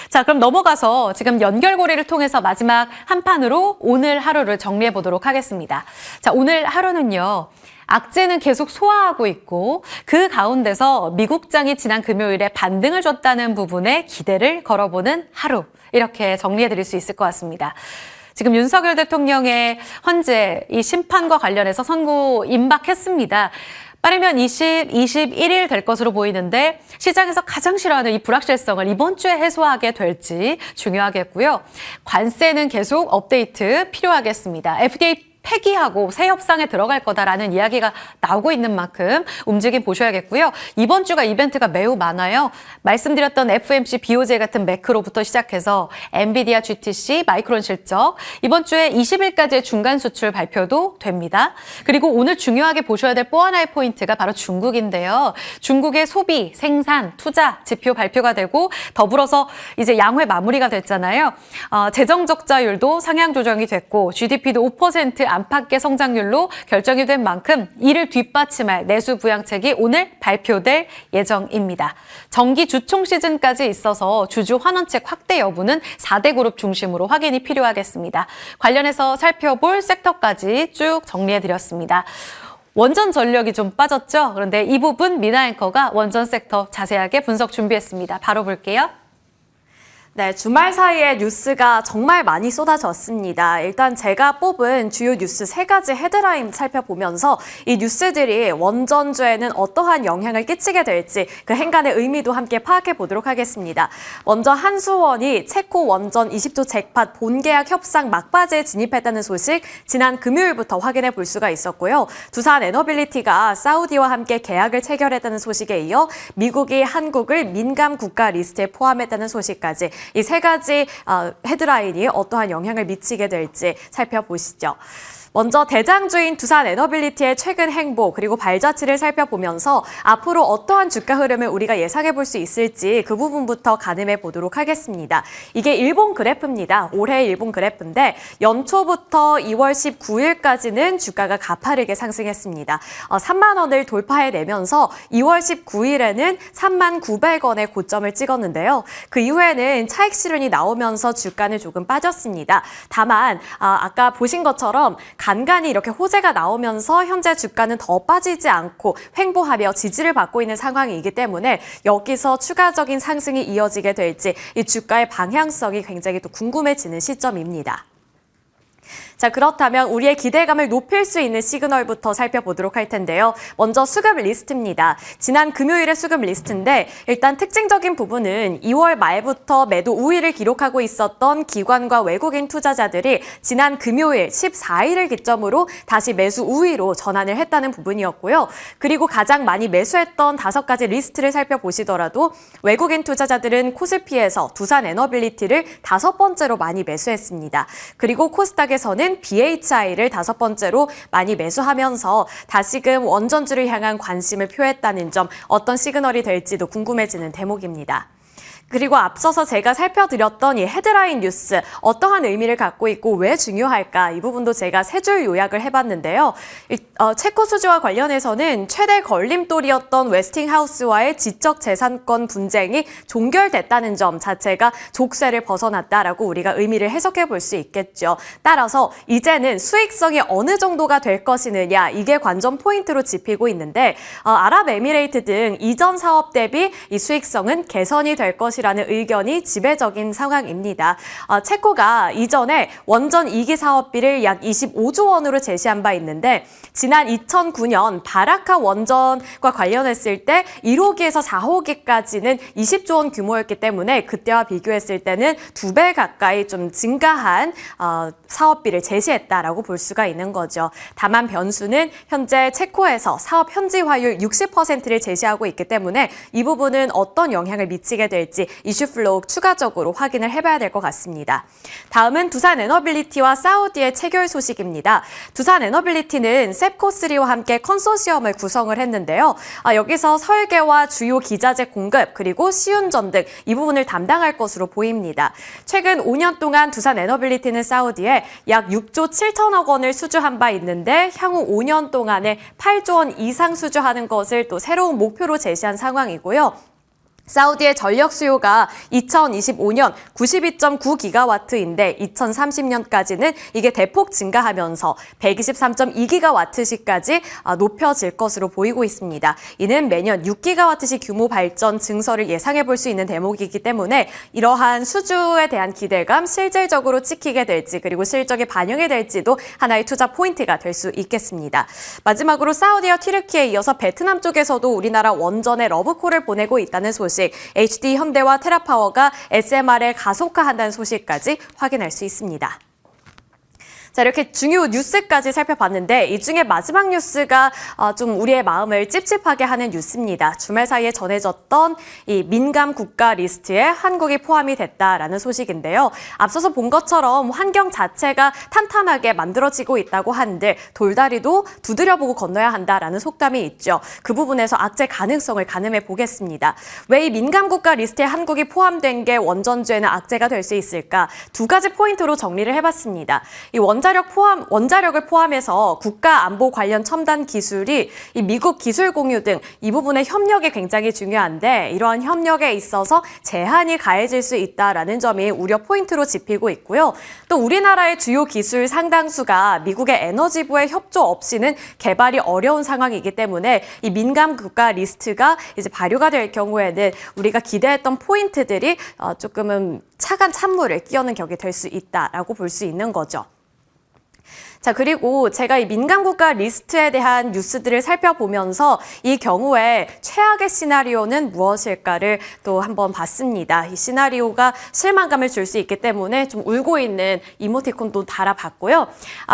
자, 그럼 넘어가서 지금 연결고리를 통해서 마지막 한 판으로 오늘 하루를 정리해 보도록 하겠습니다. 자, 오늘 하루는요. 악재는 계속 소화하고 있고 그 가운데서 미국장이 지난 금요일에 반등을 줬다는 부분에 기대를 걸어보는 하루, 이렇게 정리해드릴 수 있을 것 같습니다. 지금 윤석열 대통령의 헌재 이 심판과 관련해서 선고 임박했습니다. 빠르면 21일 될 것으로 보이는데 시장에서 가장 싫어하는 이 불확실성을 이번 주에 해소하게 될지 중요하겠고요. 관세는 계속 업데이트 필요하겠습니다. FDA 폐기하고 새 협상에 들어갈 거다라는 이야기가 나오고 있는 만큼 움직임 보셔야겠고요. 이번 주가 이벤트가 매우 많아요. 말씀드렸던 FMC, BOJ 같은 매크로부터 시작해서 엔비디아, GTC, 마이크론 실적, 이번 주에 20일까지의 중간 수출 발표도 됩니다. 그리고 오늘 중요하게 보셔야 될 또 하나의 포인트가 바로 중국인데요. 중국의 소비, 생산, 투자 지표 발표가 되고 더불어서 이제 양회 마무리가 됐잖아요. 재정 적자율도 상향 조정이 됐고 GDP도 5% 안팎의 성장률로 결정이 된 만큼 이를 뒷받침할 내수 부양책이 오늘 발표될 예정입니다. 정기 주총 시즌까지 있어서 주주 환원책 확대 여부는 4대 그룹 중심으로 확인이 필요하겠습니다. 관련해서 살펴볼 섹터까지 쭉 정리해드렸습니다. 원전 전력이 좀 빠졌죠? 그런데 이 부분 미나 앵커가 원전 섹터 자세하게 분석 준비했습니다. 바로 볼게요. 네, 주말 사이에 뉴스가 정말 많이 쏟아졌습니다. 일단 제가 뽑은 주요 뉴스 3가지 헤드라인 살펴보면서 이 뉴스들이 원전주에는 어떠한 영향을 끼치게 될지 그 행간의 의미도 함께 파악해 보도록 하겠습니다. 먼저 한수원이 체코 원전 20조 잭팟 본계약 협상 막바지에 진입했다는 소식 지난 금요일부터 확인해 볼 수가 있었고요. 두산 에너빌리티가 사우디와 함께 계약을 체결했다는 소식에 이어 미국이 한국을 민감 국가 리스트에 포함했다는 소식까지 이 3가지 헤드라인이 어떠한 영향을 미치게 될지 살펴보시죠. 먼저 대장주인 두산 에너빌리티의 최근 행보 그리고 발자취를 살펴보면서 앞으로 어떠한 주가 흐름을 우리가 예상해 볼 수 있을지 그 부분부터 가늠해 보도록 하겠습니다. 이게 일본 그래프입니다. 올해 일본 그래프인데 연초부터 2월 19일까지는 주가가 가파르게 상승했습니다. 3만 원을 돌파해내면서 2월 19일에는 3만 900원의 고점을 찍었는데요. 그 이후에는 차익 실현이 나오면서 주가는 조금 빠졌습니다. 다만 아까 보신 것처럼 간간히 이렇게 호재가 나오면서 현재 주가는 더 빠지지 않고 횡보하며 지지를 받고 있는 상황이기 때문에 여기서 추가적인 상승이 이어지게 될지 이 주가의 방향성이 굉장히 또 궁금해지는 시점입니다. 자, 그렇다면 우리의 기대감을 높일 수 있는 시그널부터 살펴보도록 할 텐데요. 먼저 수급 리스트입니다. 지난 금요일의 수급 리스트인데 일단 특징적인 부분은 2월 말부터 매도 우위를 기록하고 있었던 기관과 외국인 투자자들이 지난 금요일 14일을 기점으로 다시 매수 우위로 전환을 했다는 부분이었고요. 그리고 가장 많이 매수했던 5가지 리스트를 살펴보시더라도 외국인 투자자들은 코스피에서 두산 에너빌리티를 5번째로 많이 매수했습니다. 그리고 코스닥에서는 BHI를 5번째로 많이 매수하면서 다시금 원전주를 향한 관심을 표했다는 점 어떤 시그널이 될지도 궁금해지는 대목입니다. 그리고 앞서서 제가 살펴드렸던 이 헤드라인 뉴스 어떠한 의미를 갖고 있고 왜 중요할까 이 부분도 제가 3줄 요약을 해봤는데요. 체코 수주와 관련해서는 최대 걸림돌이었던 웨스팅하우스와의 지적재산권 분쟁이 종결됐다는 점 자체가 족쇄를 벗어났다라고 우리가 의미를 해석해 볼 수 있겠죠. 따라서 이제는 수익성이 어느 정도가 될 것이느냐 이게 관전 포인트로 짚히고 있는데 아랍에미레이트 등 이전 사업 대비 이 수익성은 개선이 될 것이라는 의견이 지배적인 상황입니다. 체코가 이전에 원전 2기 사업비를 약 25조 원으로 제시한 바 있는데 지난 2009년 바라카 원전과 관련했을 때 1호기에서 4호기까지는 20조 원 규모였기 때문에 그때와 비교했을 때는 2배 가까이 좀 증가한 사업비를 제시했다라고 볼 수가 있는 거죠. 다만 변수는 현재 체코에서 사업 현지화율 60%를 제시하고 있기 때문에 이 부분은 어떤 영향을 미치게 될지 이슈 플로우 추가적으로 확인을 해봐야 될 것 같습니다. 다음은 두산 에너빌리티와 사우디의 체결 소식입니다. 두산 에너빌리티는 셉코3와 함께 컨소시엄을 구성을 했는데요. 여기서 설계와 주요 기자재 공급 그리고 시운전 등 이 부분을 담당할 것으로 보입니다. 최근 5년 동안 두산 에너빌리티는 사우디에 약 6조 7천억 원을 수주한 바 있는데 향후 5년 동안에 8조 원 이상 수주하는 것을 또 새로운 목표로 제시한 상황이고요. 사우디의 전력 수요가 2025년 92.9기가와트인데 2030년까지는 이게 대폭 증가하면서 123.2기가와트시까지 높여질 것으로 보이고 있습니다. 이는 매년 6기가와트시 규모 발전 증설을 예상해 볼 수 있는 대목이기 때문에 이러한 수주에 대한 기대감 실질적으로 찍히게 될지 그리고 실적에 반영이 될지도 하나의 투자 포인트가 될 수 있겠습니다. 마지막으로 사우디와 튀르키에 이어서 베트남 쪽에서도 우리나라 원전에 러브콜을 보내고 있다는 소식 HD 현대와 테라파워가 SMR을 가속화한다는 소식까지 확인할 수 있습니다. 자, 이렇게 중요 뉴스까지 살펴봤는데 이 중에 마지막 뉴스가 좀 우리의 마음을 찝찝하게 하는 뉴스입니다. 주말 사이에 전해졌던 이 민감 국가 리스트에 한국이 포함이 됐다라는 소식인데요. 앞서서 본 것처럼 환경 자체가 탄탄하게 만들어지고 있다고 한들 돌다리도 두드려보고 건너야 한다라는 속담이 있죠. 그 부분에서 악재 가능성을 가늠해 보겠습니다. 왜 이 민감 국가 리스트에 한국이 포함된 게 원전주에는 악재가 될 수 있을까? 2가지 포인트로 정리를 해봤습니다. 이 원전 원자력을 포함해서 국가 안보 관련 첨단 기술이 이 미국 기술 공유 등 이 부분의 협력이 굉장히 중요한데 이러한 협력에 있어서 제한이 가해질 수 있다라는 점이 우려 포인트로 짚히고 있고요. 또 우리나라의 주요 기술 상당수가 미국의 에너지부의 협조 없이는 개발이 어려운 상황이기 때문에 이 민감 국가 리스트가 이제 발효가 될 경우에는 우리가 기대했던 포인트들이 조금은 차간 찬물을 끼얹는 격이 될 수 있다라고 볼 수 있는 거죠. 자, 그리고 제가 이 민감국가 리스트에 대한 뉴스들을 살펴보면서 이 경우에 최악의 시나리오는 무엇일까를 또 한번 봤습니다. 이 시나리오가 실망감을 줄 수 있기 때문에 좀 울고 있는 이모티콘도 달아봤고요.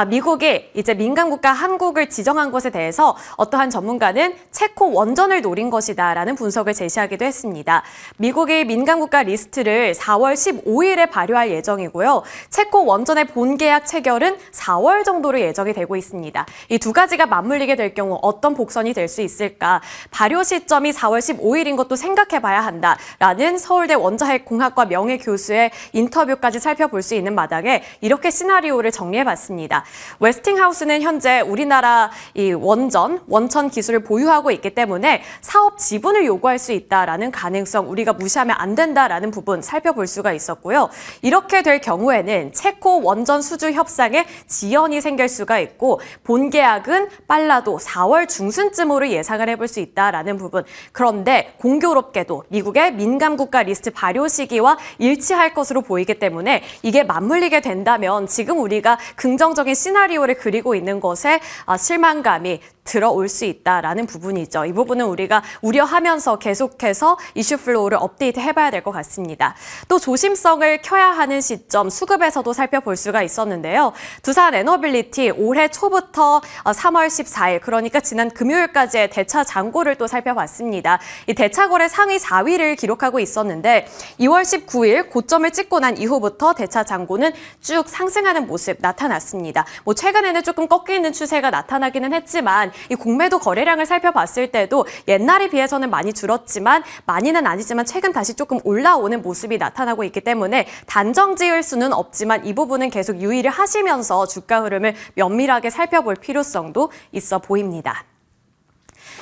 미국이 이제 민감국가 한국을 지정한 것에 대해서 어떠한 전문가는 체코 원전을 노린 것이다라는 분석을 제시하기도 했습니다. 미국이 민감국가 리스트를 4월 15일에 발효할 예정이고요. 체코 원전의 본계약 체결은 4월 정도로 예정이 되고 있습니다. 이 두 가지가 맞물리게 될 경우 어떤 복선이 될 수 있을까? 발효 시점이 4월 15일인 것도 생각해 봐야 한다라는 서울대 원자핵공학과 명예교수의 인터뷰까지 살펴볼 수 있는 마당에 이렇게 시나리오를 정리해 봤습니다. 웨스팅하우스는 현재 우리나라 이 원천 기술을 보유하고 있기 때문에 사업 지분을 요구할 수 있다라는 가능성 우리가 무시하면 안 된다라는 부분 살펴볼 수가 있었고요. 이렇게 될 경우에는 체코 원전 수주 협상에 지연이 생길 수가 있고 본계약은 빨라도 4월 중순쯤으로 예상을 해볼 수 있다라는 부분. 그런데 공교롭게도 미국의 민감국가 리스트 발효 시기와 일치할 것으로 보이기 때문에 이게 맞물리게 된다면 지금 우리가 긍정적인 시나리오를 그리고 있는 것에 실망감이 들어올 수 있다라는 부분이죠. 이 부분은 우리가 우려하면서 계속해서 이슈 플로우를 업데이트 해봐야 될 것 같습니다. 또 조심성을 켜야 하는 시점 수급에서도 살펴볼 수가 있었는데요. 두산 에너빌리티 올해 초부터 3월 14일 그러니까 지난 금요일까지의 대차 잔고를 또 살펴봤습니다. 이 대차 거래 상위 4위를 기록하고 있었는데 2월 19일 고점을 찍고 난 이후부터 대차 잔고는 쭉 상승하는 모습 나타났습니다. 최근에는 조금 꺾이는 추세가 나타나기는 했지만 이 공매도 거래량을 살펴봤을 때도 옛날에 비해서는 많이 줄었지만 많이는 아니지만 최근 다시 조금 올라오는 모습이 나타나고 있기 때문에 단정 지을 수는 없지만 이 부분은 계속 유의를 하시면서 주가 흐름을 면밀하게 살펴볼 필요성도 있어 보입니다.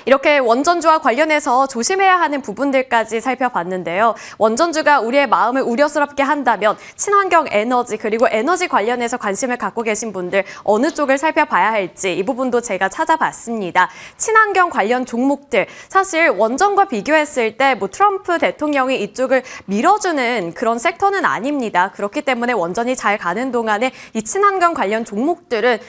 이렇게 원전주와 관련해서 조심해야 하는 부분들까지 살펴봤는데요. 원전주가 우리의 마음을 우려스럽게 한다면 친환경 에너지 그리고 에너지 관련해서 관심을 갖고 계신 분들 어느 쪽을 살펴봐야 할지 이 부분도 제가 찾아봤습니다. 친환경 관련 종목들 사실 원전과 비교했을 때 트럼프 대통령이 이쪽을 밀어주는 그런 섹터는 아닙니다. 그렇기 때문에 원전이 잘 가는 동안에 이 친환경 관련 종목들은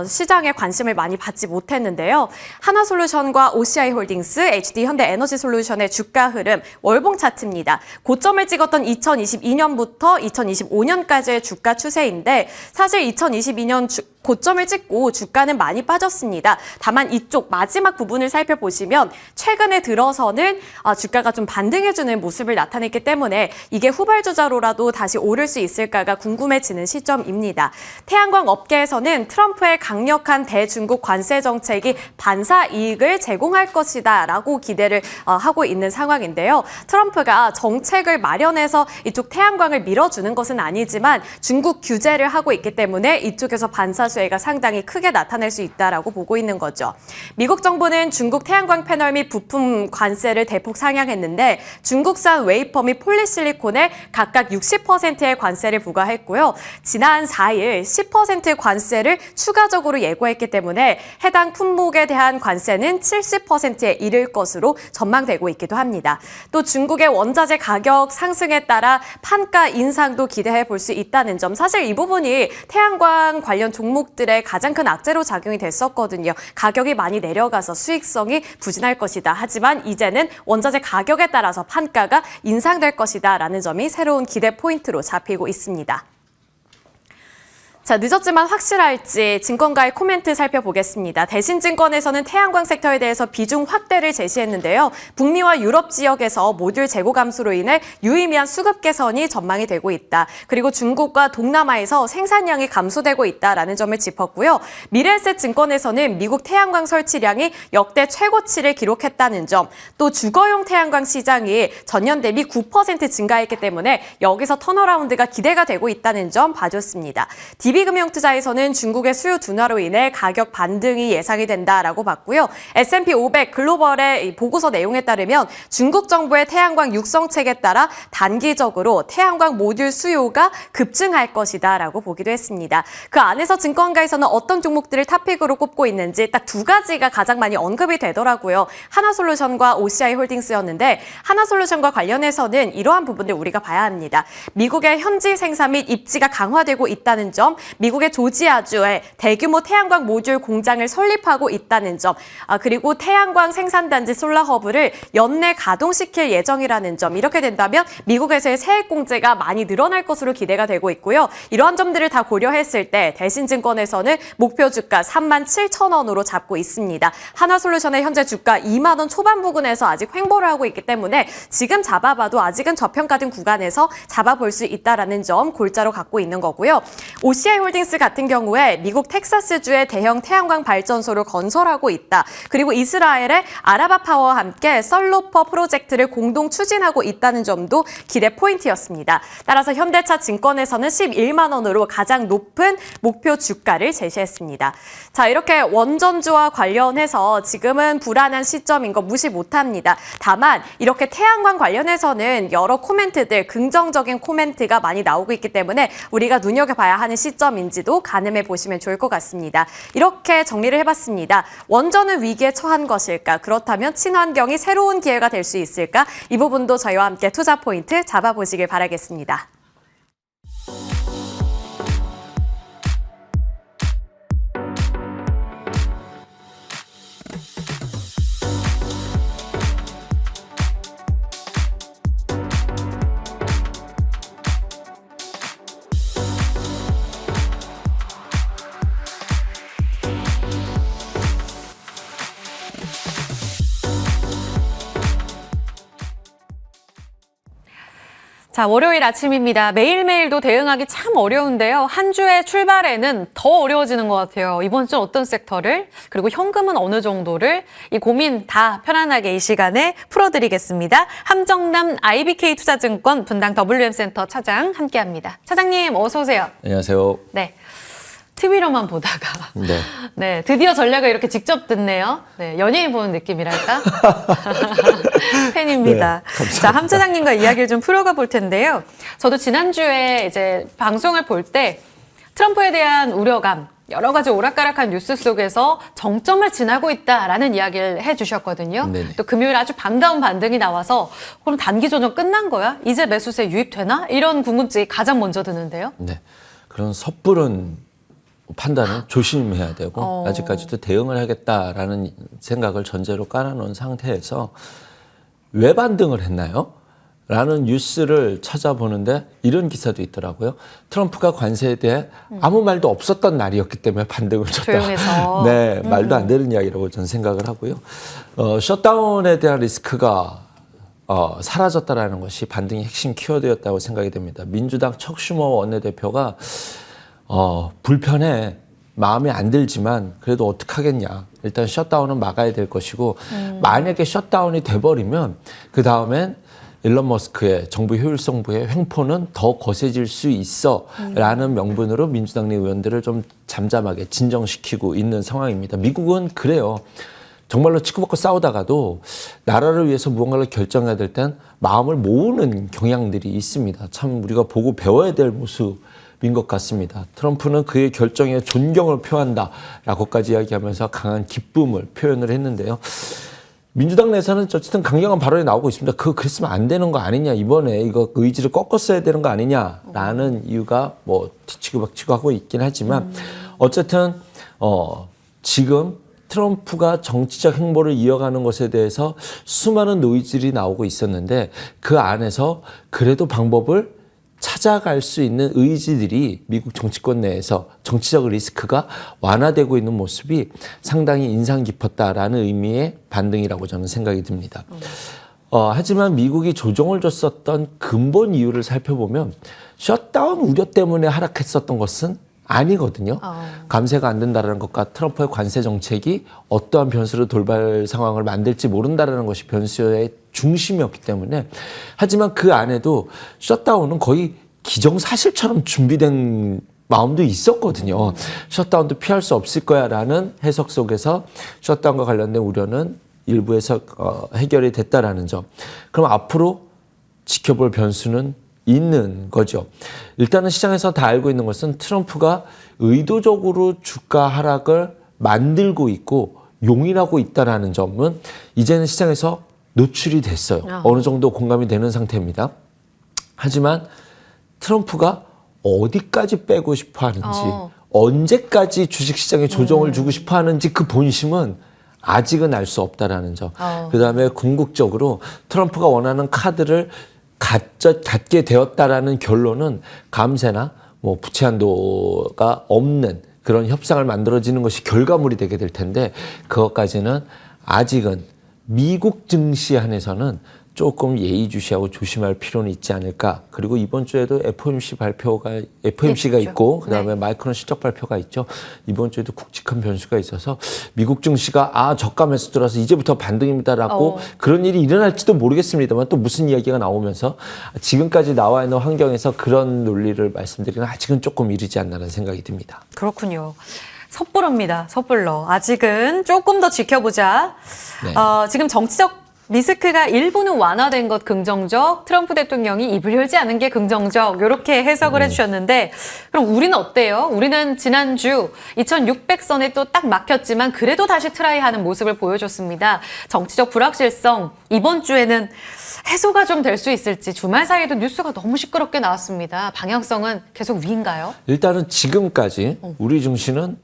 시장에 관심을 많이 받지 못했는데요. 하나솔루션과 OCI홀딩스, HD현대에너지솔루션의 주가 흐름 월봉 차트입니다. 고점을 찍었던 2022년부터 2025년까지의 주가 추세인데 사실 2022년 고점을 찍고 주가는 많이 빠졌습니다. 다만 이쪽 마지막 부분을 살펴보시면 최근에 들어서는 주가가 좀 반등해주는 모습을 나타냈기 때문에 이게 후발주자로라도 다시 오를 수 있을까가 궁금해지는 시점입니다. 태양광 업계에서는 트럼프의 강력한 대중국 관세 정책이 반사 이익을 제공할 것이다 라고 기대를 하고 있는 상황인데요. 트럼프가 정책을 마련해서 이쪽 태양광을 밀어주는 것은 아니지만 중국 규제를 하고 있기 때문에 이쪽에서 반사 수혜가 상당히 크게 나타날 수 있다라고 보고 있는 거죠. 미국 정부는 중국 태양광 패널 및 부품 관세를 대폭 상향했는데 중국산 웨이퍼 및 폴리실리콘에 각각 60%의 관세를 부과했고요. 지난 4일 10% 관세를 추가적으로 예고했기 때문에 해당 품목에 대한 관세는 70%에 이를 것으로 전망되고 있기도 합니다. 또 중국의 원자재 가격 상승에 따라 판가 인상도 기대해 볼 수 있다는 점 사실 이 부분이 태양광 관련 종목들의 가장 큰 악재로 작용이 됐었거든요. 가격이 많이 내려가서 수익성이 부진할 것이다. 하지만 이제는 원자재 가격에 따라서 판가가 인상될 것이다 라는 점이 새로운 기대 포인트로 잡히고 있습니다. 자, 늦었지만 확실할지 증권가의 코멘트 살펴보겠습니다. 대신증권에서는 태양광 섹터에 대해서 비중 확대를 제시했는데요. 북미와 유럽 지역에서 모듈 재고 감소로 인해 유의미한 수급 개선이 전망이 되고 있다. 그리고 중국과 동남아에서 생산량이 감소되고 있다라는 점을 짚었고요. 미래에셋증권에서는 미국 태양광 설치량이 역대 최고치를 기록했다는 점, 또 주거용 태양광 시장이 전년 대비 9% 증가했기 때문에 여기서 턴어라운드가 기대가 되고 있다는 점 봐줬습니다. DB금융투자에서는 중국의 수요 둔화로 인해 가격 반등이 예상이 된다라고 봤고요. S&P 500 글로벌의 보고서 내용에 따르면 중국 정부의 태양광 육성책에 따라 단기적으로 태양광 모듈 수요가 급증할 것이다라고 보기도 했습니다. 그 안에서 증권가에서는 어떤 종목들을 탑픽으로 꼽고 있는지 딱 두 가지가 가장 많이 언급이 되더라고요. 하나솔루션과 OCI홀딩스였는데 하나솔루션과 관련해서는 이러한 부분들 우리가 봐야 합니다. 미국의 현지 생산 및 입지가 강화되고 있다는 점, 미국의 조지아주에 대규모 태양광 모듈 공장을 설립하고 있다는 점, 그리고 태양광 생산단지 솔라허브를 연내 가동시킬 예정이라는 점, 이렇게 된다면 미국에서의 세액공제가 많이 늘어날 것으로 기대가 되고 있고요. 이러한 점들을 다 고려했을 때 대신증권에서는 목표 주가 37,000원으로 잡고 있습니다. 하나솔루션의 현재 주가 2만 원 초반 부근에서 아직 횡보를 하고 있기 때문에 지금 잡아봐도 아직은 저평가된 구간에서 잡아볼 수 있다라는 점 골자로 갖고 있는 거고요. OCI홀딩스 같은 경우에 미국 텍사스주의 대형 태양광 발전소를 건설하고 있다. 그리고 이스라엘의 아라바파워와 함께 썰로퍼 프로젝트를 공동 추진하고 있다는 점도 기대 포인트였습니다. 따라서 현대차 증권에서는 11만 원으로 가장 높은 목표 주가를 제시했습니다. 자, 이렇게 원전주와 관련해서 지금은 불안한 시점인 거 무시 못합니다. 다만 이렇게 태양광 관련해서는 여러 코멘트들, 긍정적인 코멘트가 많이 나오고 있기 때문에 우리가 눈여겨봐야 하는 시점인지도 가늠해 보시면 좋을 것 같습니다. 이렇게 정리를 해봤습니다. 원전은 위기에 처한 것일까? 그렇다면 친환경이 새로운 기회가 될 수 있을까? 이 부분도 저희와 함께 투자 포인트 잡아보시길 바라겠습니다. 자, 월요일 아침입니다. 매일매일도 대응하기 참 어려운데요. 한 주의 출발에는 더 어려워지는 것 같아요. 이번 주 어떤 섹터를, 그리고 현금은 어느 정도를, 이 고민 다 편안하게 이 시간에 풀어드리겠습니다. 함정남 IBK투자증권 분당 WM센터 차장 함께합니다. 차장님 어서 오세요. 안녕하세요. 네. TV로만 보다가 네. 네, 드디어 전략을 이렇게 직접 듣네요. 네, 연예인 보는 느낌이랄까? 팬입니다. 네, 자, 함 차장님과 이야기를 좀 풀어가 볼 텐데요. 저도 지난주에 이제 방송을 볼 때 트럼프에 대한 우려감, 여러 가지 오락가락한 뉴스 속에서 정점을 지나고 있다라는 이야기를 해주셨거든요. 네네. 또 금요일 아주 반가운 반등이 나와서 그럼 단기 조정 끝난 거야? 이제 매수세 유입되나? 이런 궁금증이 가장 먼저 드는데요. 네. 그런 섣부른 판단은 조심해야 되고 아직까지도 대응을 하겠다라는 생각을 전제로 깔아놓은 상태에서 왜 반등을 했나요? 라는 뉴스를 찾아보는데 이런 기사도 있더라고요. 트럼프가 관세에 대해 아무 말도 없었던 날이었기 때문에 반등을 쳤다. 조용해서. 네, 말도 안 되는 이야기라고 저는 생각을 하고요. 셧다운에 대한 리스크가 사라졌다라는 것이 반등의 핵심 키워드였다고 생각이 됩니다. 민주당 척슈머 원내대표가 불편해, 마음에 안 들지만 그래도 어떡하겠냐. 일단 셧다운은 막아야 될 것이고 만약에 셧다운이 돼버리면 그 다음엔 일론 머스크의 정부 효율성부의 횡포는 더 거세질 수 있어 라는 명분으로 민주당 내 의원들을 좀 잠잠하게 진정시키고 있는 상황입니다. 미국은 그래요. 정말로 치고받고 싸우다가도 나라를 위해서 무언가를 결정해야 될 땐 마음을 모으는 경향들이 있습니다. 참 우리가 보고 배워야 될 모습인 것 같습니다. 트럼프는 그의 결정에 존경을 표한다라고까지 이야기하면서 강한 기쁨을 표현을 했는데요. 민주당 내에서는 어쨌든 강경한 발언이 나오고 있습니다. 그랬으면 안 되는 거 아니냐, 이번에 이거 의지를 꺾었어야 되는 거 아니냐라는 이유가 뭐 뒤치고 박치고 하고 있긴 하지만 어쨌든 지금 트럼프가 정치적 행보를 이어가는 것에 대해서 수많은 노이즈들이 나오고 있었는데 그 안에서 그래도 방법을 찾아갈 수 있는 의지들이 미국 정치권 내에서 정치적 리스크가 완화되고 있는 모습이 상당히 인상 깊었다라는 의미의 반등이라고 저는 생각이 듭니다. 하지만 미국이 조정을 줬었던 근본 이유를 살펴보면 셧다운 우려 때문에 하락했었던 것은 아니거든요. 감세가 안 된다는 것과 트럼프의 관세 정책이 어떠한 변수로 돌발 상황을 만들지 모른다는 것이 변수의 중심이었기 때문에 하지만 그 안에도 셧다운은 거의 기정사실처럼 준비된 마음도 있었거든요. 셧다운도 피할 수 없을 거야라는 해석 속에서 셧다운과 관련된 우려는 일부에서 해결이 됐다라는 점. 그럼 앞으로 지켜볼 변수는 있는 거죠. 일단은 시장에서 다 알고 있는 것은 트럼프가 의도적으로 주가 하락을 만들고 있고 용인하고 있다라는 점은 이제는 시장에서 노출이 됐어요. 어느 정도 공감이 되는 상태입니다. 하지만 트럼프가 어디까지 빼고 싶어 하는지, 언제까지 주식시장에 조정을 주고 싶어 하는지 그 본심은 아직은 알 수 없다라는 점. 그다음에 궁극적으로 트럼프가 원하는 카드를 갖게 되었다라는 결론은 감세나 뭐 부채 한도가 없는 그런 협상을 만들어지는 것이 결과물이 되게 될 텐데 그것까지는 아직은 미국 증시 안에서는 조금 예의주시하고 조심할 필요는 있지 않을까. 그리고 이번 주에도 FOMC가 있고 그다음에 마이크론 실적 발표가 있죠. 이번 주에도 굵직한 변수가 있어서 미국 증시가 저가 매수 들어서 이제부터 반등입니다라고 그런 일이 일어날지도 모르겠습니다만 또 무슨 이야기가 나오면서 지금까지 나와 있는 환경에서 그런 논리를 말씀드리는 아직은 조금 이르지 않나라는 생각이 듭니다. 그렇군요. 섣부릅니다. 섣불러. 아직은 조금 더 지켜보자. 네. 지금 정치적 리스크가 일부는 완화된 것 긍정적, 트럼프 대통령이 입을 열지 않은 게 긍정적, 이렇게 해석을 해주셨는데 그럼 우리는 어때요? 우리는 지난주 2600선에 또 딱 막혔지만 그래도 다시 트라이하는 모습을 보여줬습니다. 정치적 불확실성, 이번 주에는 해소가 좀 될 수 있을지 주말 사이에도 뉴스가 너무 시끄럽게 나왔습니다. 방향성은 계속 위인가요? 일단은 지금까지 우리 증시는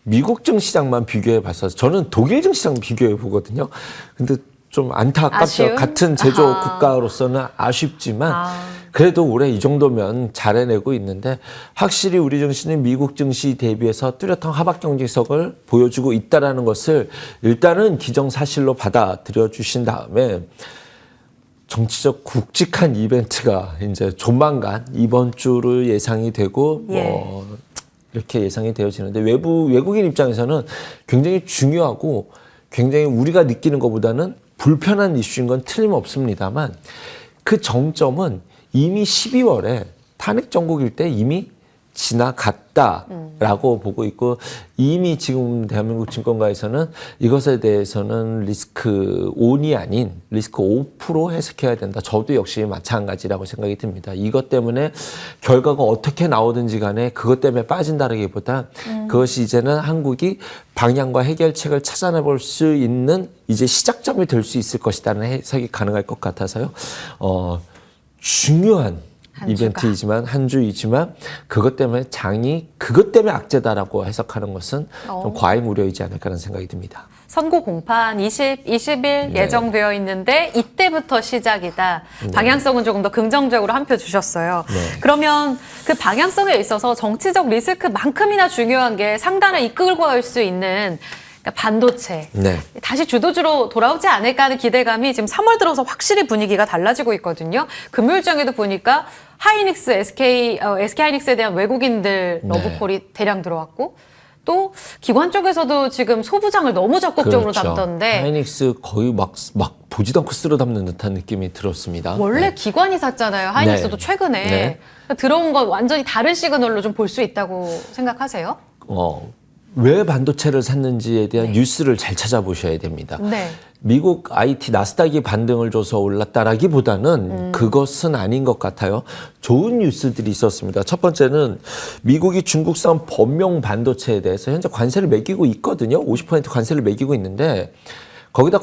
미국 증시장만 비교해 봤어서 저는 독일 증시장 비교해 보거든요. 근데 좀 안타깝죠. 아쉬운? 같은 제조 국가로서는 아쉽지만 그래도 올해 이 정도면 잘 해내고 있는데 확실히 우리 증시는 미국 증시 대비해서 뚜렷한 하락 경직성을 보여주고 있다는 것을 일단은 기정사실로 받아들여 주신 다음에 정치적 굵직한 이벤트가 이제 조만간 이번 주로 예상이 되고 이렇게 예상이 되어지는데 외국인 입장에서는 굉장히 중요하고 굉장히 우리가 느끼는 것보다는 불편한 이슈인 건 틀림없습니다만 그 정점은 이미 12월에 탄핵 정국일 때 이미 지나갔다라고 보고 있고 이미 지금 대한민국 증권가에서는 이것에 대해서는 리스크 온이 아닌 리스크 5% 해석해야 된다. 저도 역시 마찬가지라고 생각이 듭니다. 이것 때문에 결과가 어떻게 나오든지 간에 그것 때문에 빠진다라기보다 그것이 이제는 한국이 방향과 해결책을 찾아내볼 수 있는 이제 시작점이 될 수 있을 것이라는 해석이 가능할 것 같아서요. 중요한 이벤트이지만 한 주이지만 그것 때문에 장이 그것 때문에 악재다라고 해석하는 것은 좀 과잉 우려이지 않을까라는 생각이 듭니다. 선고 공판 20일 예정되어 있는데 이때부터 시작이다. 방향성은 조금 더 긍정적으로 한 표 주셨어요. 그러면 그 방향성에 있어서 정치적 리스크만큼이나 중요한 게 상단을 이끌고 갈 수 있는 반도체. 다시 주도주로 돌아오지 않을까 하는 기대감이 지금 3월 들어서 확실히 분위기가 달라지고 있거든요. 금요일장에도 보니까 하이닉스, SK 하이닉스에 대한 외국인들 러브콜이 대량 들어왔고 또 기관 쪽에서도 지금 소부장을 너무 적극적으로 담던데 하이닉스 거의 막 보지도 않고 쓸어 담는 듯한 느낌이 들었습니다. 원래 기관이 샀잖아요. 하이닉스도 최근에. 들어온 건 완전히 다른 시그널로 좀 볼 수 있다고 생각하세요? 왜 반도체를 샀는지에 대한 뉴스를 잘 찾아보셔야 됩니다. 미국 IT 나스닥이 반등을 줘서 올랐다라기보다는 그것은 아닌 것 같아요. 좋은 뉴스들이 있었습니다. 첫 번째는 미국이 중국산 범용 반도체에 대해서 현재 관세를 매기고 있거든요. 50% 관세를 매기고 있는데 거기다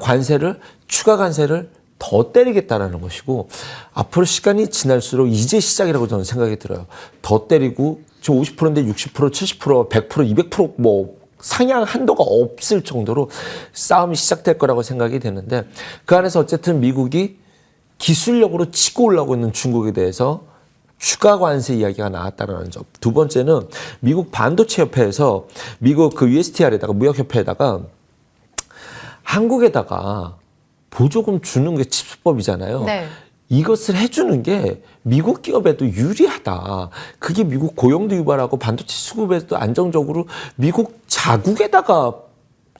추가 관세를 더 때리겠다라는 것이고 앞으로 시간이 지날수록 이제 시작이라고 저는 생각이 들어요. 더 때리고 지금 50%인데 60%, 70%, 100%, 200% 뭐 상향 한도가 없을 정도로 싸움이 시작될 거라고 생각이 되는데 그 안에서 어쨌든 미국이 기술력으로 치고 올라오고 있는 중국에 대해서 추가 관세 이야기가 나왔다는 점. 두 번째는 미국 반도체 협회에서 미국 그 USTR에다가 무역협회에다가 한국에다가 보조금 주는 게 칩스법이잖아요. 이것을 해주는 게 미국 기업에도 유리하다. 그게 미국 고용도 유발하고 반도체 수급에도 안정적으로 미국 자국에다가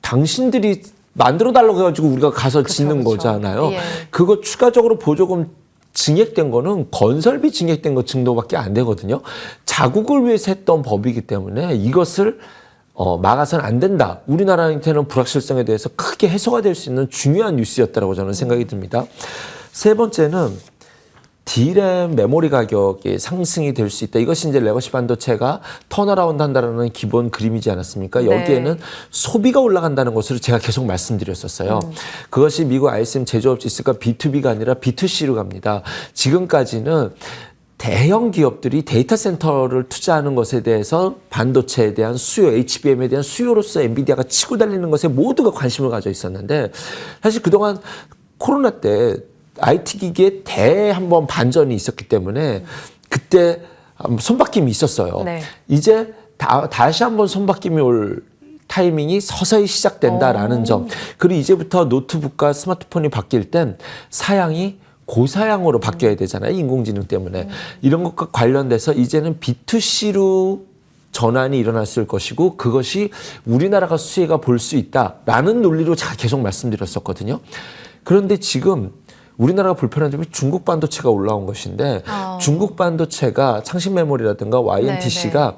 당신들이 만들어 달라고 해가지고 우리가 가서 짓는 거잖아요. 그거 추가적으로 보조금 증액된 거는 건설비 증액된 것 정도밖에 안 되거든요. 자국을 위해서 했던 법이기 때문에 이것을 막아서는 안 된다. 우리나라한테는 불확실성에 대해서 크게 해소가 될 수 있는 중요한 뉴스였다고 저는 생각이 듭니다. 세 번째는 D램 메모리 가격이 상승이 될 수 있다. 이것이 이제 레거시 반도체가 턴어라운드 한다는 기본 그림이지 않았습니까? 네. 여기에는 소비가 올라간다는 것으로 제가 계속 말씀드렸었어요. 그것이 미국 ISM 제조업 지수가 B2B가 아니라 B2C로 갑니다. 지금까지는 대형 기업들이 데이터 센터를 투자하는 것에 대해서 반도체에 대한 수요, HBM에 대한 수요로서 엔비디아가 치고 달리는 것에 모두가 관심을 가져 있었는데 사실 그동안 코로나 때 IT 기기에 한번 반전이 있었기 때문에 그때 손바뀜이 있었어요. 네. 이제 다시 한번 손바뀜이 올 타이밍이 서서히 시작된다라는 점. 그리고 이제부터 노트북과 스마트폰이 바뀔 땐 사양이 고사양으로 바뀌어야 되잖아요. 인공지능 때문에. 이런 것과 관련돼서 이제는 B2C로 전환이 일어났을 것이고 그것이 우리나라가 수혜가 볼 수 있다라는 논리로 제가 계속 말씀드렸었거든요. 그런데 지금 우리나라가 불편한 점이 중국 반도체가 올라온 것인데 중국 반도체가 창신 메모리라든가 YMTC가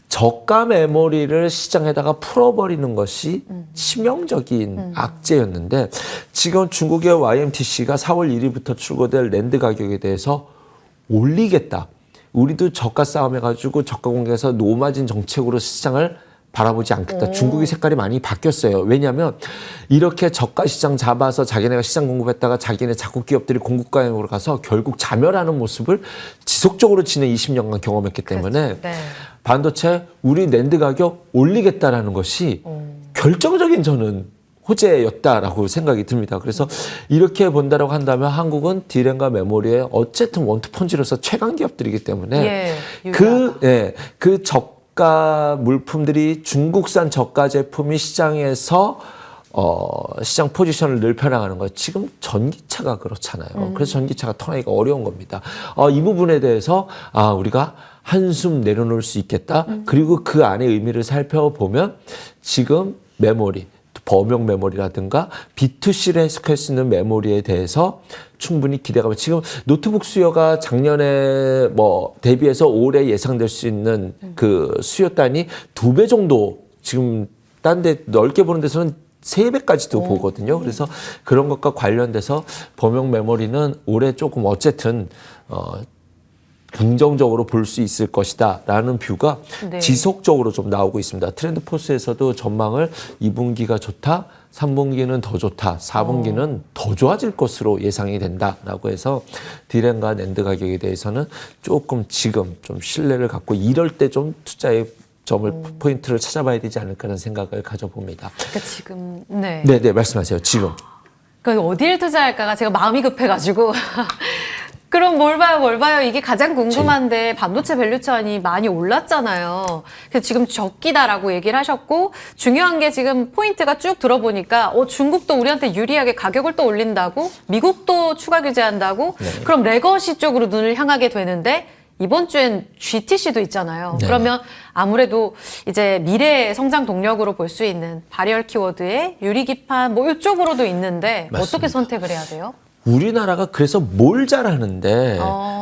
저가 메모리를 시장에다가 풀어버리는 것이 치명적인 악재였는데 지금 중국의 YMTC가 4월 1일부터 출고될 랜드 가격에 대해서 올리겠다. 우리도 저가 싸움 해가지고 저가 공개해서 노마진 정책으로 시장을 바라보지 않겠다. 중국의 색깔이 많이 바뀌었어요. 왜냐하면 이렇게 저가 시장 잡아서 자기네가 시장 공급했다가 자기네 자국 기업들이 공급가형으로 가서 결국 자멸하는 모습을 지속적으로 지난 20년간 경험했기 때문에 네. 반도체 우리 낸드 가격 올리겠다라는 것이 결정적인 저는 호재였다라고 생각이 듭니다. 그래서 이렇게 본다라고 한다면 한국은 D램과 메모리에 어쨌든 원투펀치로서 최강 기업들이기 때문에 그 저가 물품들이 중국산 저가 제품이 시장에서 시장 포지션을 넓혀나가는 거 지금 전기차가 그렇잖아요. 그래서 전기차가 턴하기가 어려운 겁니다. 이 부분에 대해서 우리가 한숨 내려놓을 수 있겠다. 그리고 그 안에 의미를 살펴보면 지금 메모리, 범용 메모리라든가 B2C를 해석할 수 있는 메모리에 대해서 충분히 기대가 지금 노트북 수요가 작년에 대비해서 올해 예상될 수 있는 그 수요단이 2배 정도 지금 딴 데 넓게 보는 데서는 3배까지도 보거든요. 그래서 그런 것과 관련돼서 범용 메모리는 올해 조금 어쨌든 긍정적으로 볼 수 있을 것이다라는 뷰가 지속적으로 좀 나오고 있습니다. 트렌드포스에서도 전망을 2분기가 좋다, 3분기는 더 좋다, 4분기는 더 좋아질 것으로 예상이 된다라고 해서 D램과 낸드 가격에 대해서는 조금 지금 좀 신뢰를 갖고 이럴 때 좀 투자의 점을 포인트를 찾아봐야 되지 않을까라는 생각을 가져봅니다. 그러니까 지금 네. 네, 말씀하세요. 지금. 그러니까 어디를 투자할까가 제가 마음이 급해가지고 그럼 뭘 봐요? 이게 가장 궁금한데 반도체 밸류차원이 많이 올랐잖아요. 그래서 지금 적기다라고 얘기를 하셨고 중요한 게 지금 포인트가 쭉 들어보니까 중국도 우리한테 유리하게 가격을 또 올린다고 미국도 추가 규제한다고 그럼 레거시 쪽으로 눈을 향하게 되는데 이번 주엔 GTC도 있잖아요. 네네. 그러면 아무래도 이제 미래의 성장 동력으로 볼 수 있는 발열 키워드의 유리기판 이쪽으로도 있는데 맞습니다. 어떻게 선택을 해야 돼요? 우리나라가 그래서 뭘 잘하는데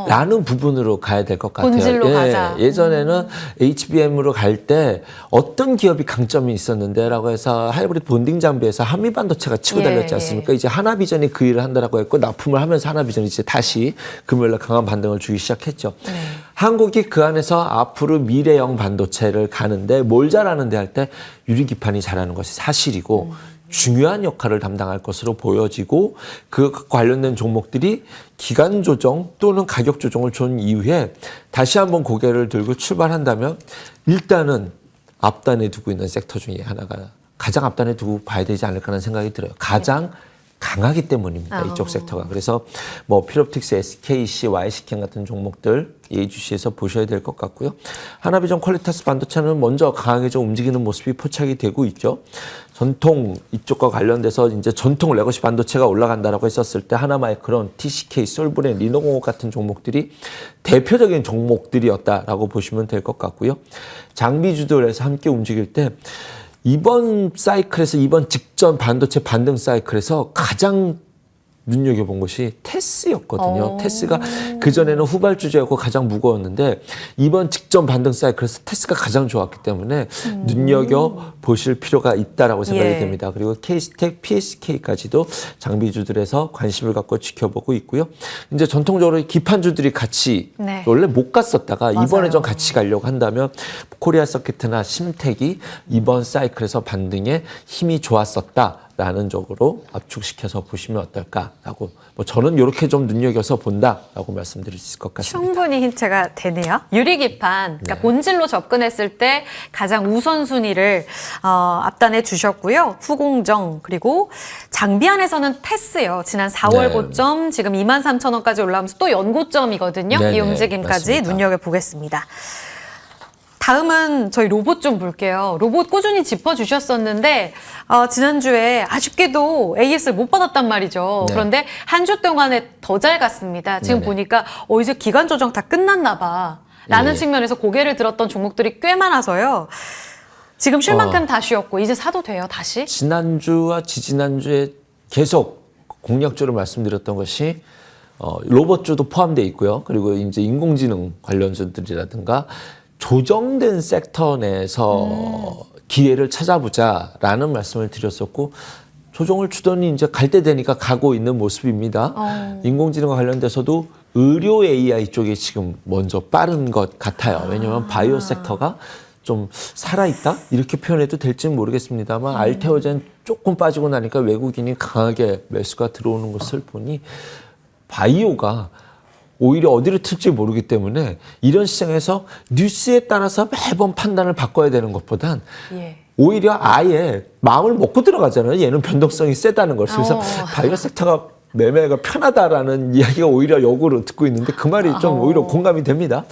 라는 부분으로 가야 될 것 같아요. 본질로 가자. 예전에는 HBM으로 갈 때 어떤 기업이 강점이 있었는데 라고 해서 하이브리드 본딩 장비에서 한미반도체가 치고 달렸지 않습니까? 이제 하나비전이 그 일을 한다라고 했고 납품을 하면서 하나비전이 이제 다시 금요일날 강한 반등을 주기 시작했죠. 한국이 그 안에서 앞으로 미래형 반도체를 가는데 뭘 잘하는데 할 때 유리기판이 잘하는 것이 사실이고 중요한 역할을 담당할 것으로 보여지고 그 관련된 종목들이 기간 조정 또는 가격 조정을 준 이후에 다시 한번 고개를 들고 출발한다면 일단은 앞단에 두고 있는 섹터 중에 하나가 가장 앞단에 두고 봐야 되지 않을까라는 생각이 들어요. 가장 강하기 때문입니다. 이쪽 섹터가. 그래서 필옵틱스, SKC, YC캠 같은 종목들 예의주시해서 보셔야 될 것 같고요. 하나비전 퀄리타스 반도체는 먼저 강하게 좀 움직이는 모습이 포착이 되고 있죠. 전통 이쪽과 관련돼서 이제 전통 레거시 반도체가 올라간다라고 했었을 때 하나마이크론, TCK, 솔브렌, 리노공업 같은 종목들이 대표적인 종목들이었다라고 보시면 될 것 같고요. 장비주들에서 함께 움직일 때 이번 사이클에서 이번 직전 반도체 반등 사이클에서 가장 눈여겨본 것이 테스였거든요. 테스가 그전에는 후발주자였고 가장 무거웠는데 이번 직전 반등 사이클에서 테스가 가장 좋았기 때문에 눈여겨보실 필요가 있다라고 생각이 예. 됩니다. 그리고 K스택, PSK까지도 장비주들에서 관심을 갖고 지켜보고 있고요. 이제 전통적으로 기판주들이 같이 네. 원래 못 갔었다가 맞아요. 이번에 좀 같이 가려고 한다면 코리아 서킷이나 심택이 이번 사이클에서 반등에 힘이 좋았었다라는 쪽으로 압축시켜서 보시면 어떨까라고 뭐 저는 이렇게 좀 눈여겨서 본다라고 말씀드릴 수 있을 것 같습니다. 충분히 힌트가 되네요. 유리기판, 그러니까 본질로 접근했을 때 가장 우선순위를 앞단에 주셨고요. 후공정, 그리고 장비 안에서는 테스요. 지난 4월 네. 고점, 지금 23,000원까지 올라오면서 또 연고점이거든요. 네네, 이 움직임까지 맞습니다. 눈여겨보겠습니다. 다음은 저희 로봇 좀 볼게요. 로봇 꾸준히 짚어주셨었는데 지난주에 아쉽게도 AS를 못 받았단 말이죠. 네. 그런데 한 주 동안에 더 잘 갔습니다. 지금 네네. 보니까 이제 기간 조정 다 끝났나 봐. 라는 네. 측면에서 고개를 들었던 종목들이 꽤 많아서요. 지금 쉴 만큼 다 쉬었고 이제 사도 돼요, 다시? 지난주와 지지난주에 계속 공략주를 말씀드렸던 것이 로봇주도 포함되어 있고요. 그리고 이제 인공지능 관련주들이라든가 조정된 섹터 내에서 기회를 찾아보자라는 말씀을 드렸었고 조정을 주더니 이제 갈 때 되니까 가고 있는 모습입니다. 인공지능과 관련돼서도 의료 AI 쪽이 지금 먼저 빠른 것 같아요. 왜냐하면 바이오 섹터가 좀 살아있다? 이렇게 표현해도 될지는 모르겠습니다만 알테오젠 조금 빠지고 나니까 외국인이 강하게 매수가 들어오는 것을 보니 바이오가 오히려 어디를 틀지 모르기 때문에 이런 시장에서 뉴스에 따라서 매번 판단을 바꿔야 되는 것보단 예. 오히려 아예 마음을 먹고 들어가잖아요. 얘는 변동성이 세다는 것을. 그래서 바이오 섹터가 매매가 편하다라는 이야기가 오히려 역으로 듣고 있는데 그 말이 좀 오히려 공감이 됩니다.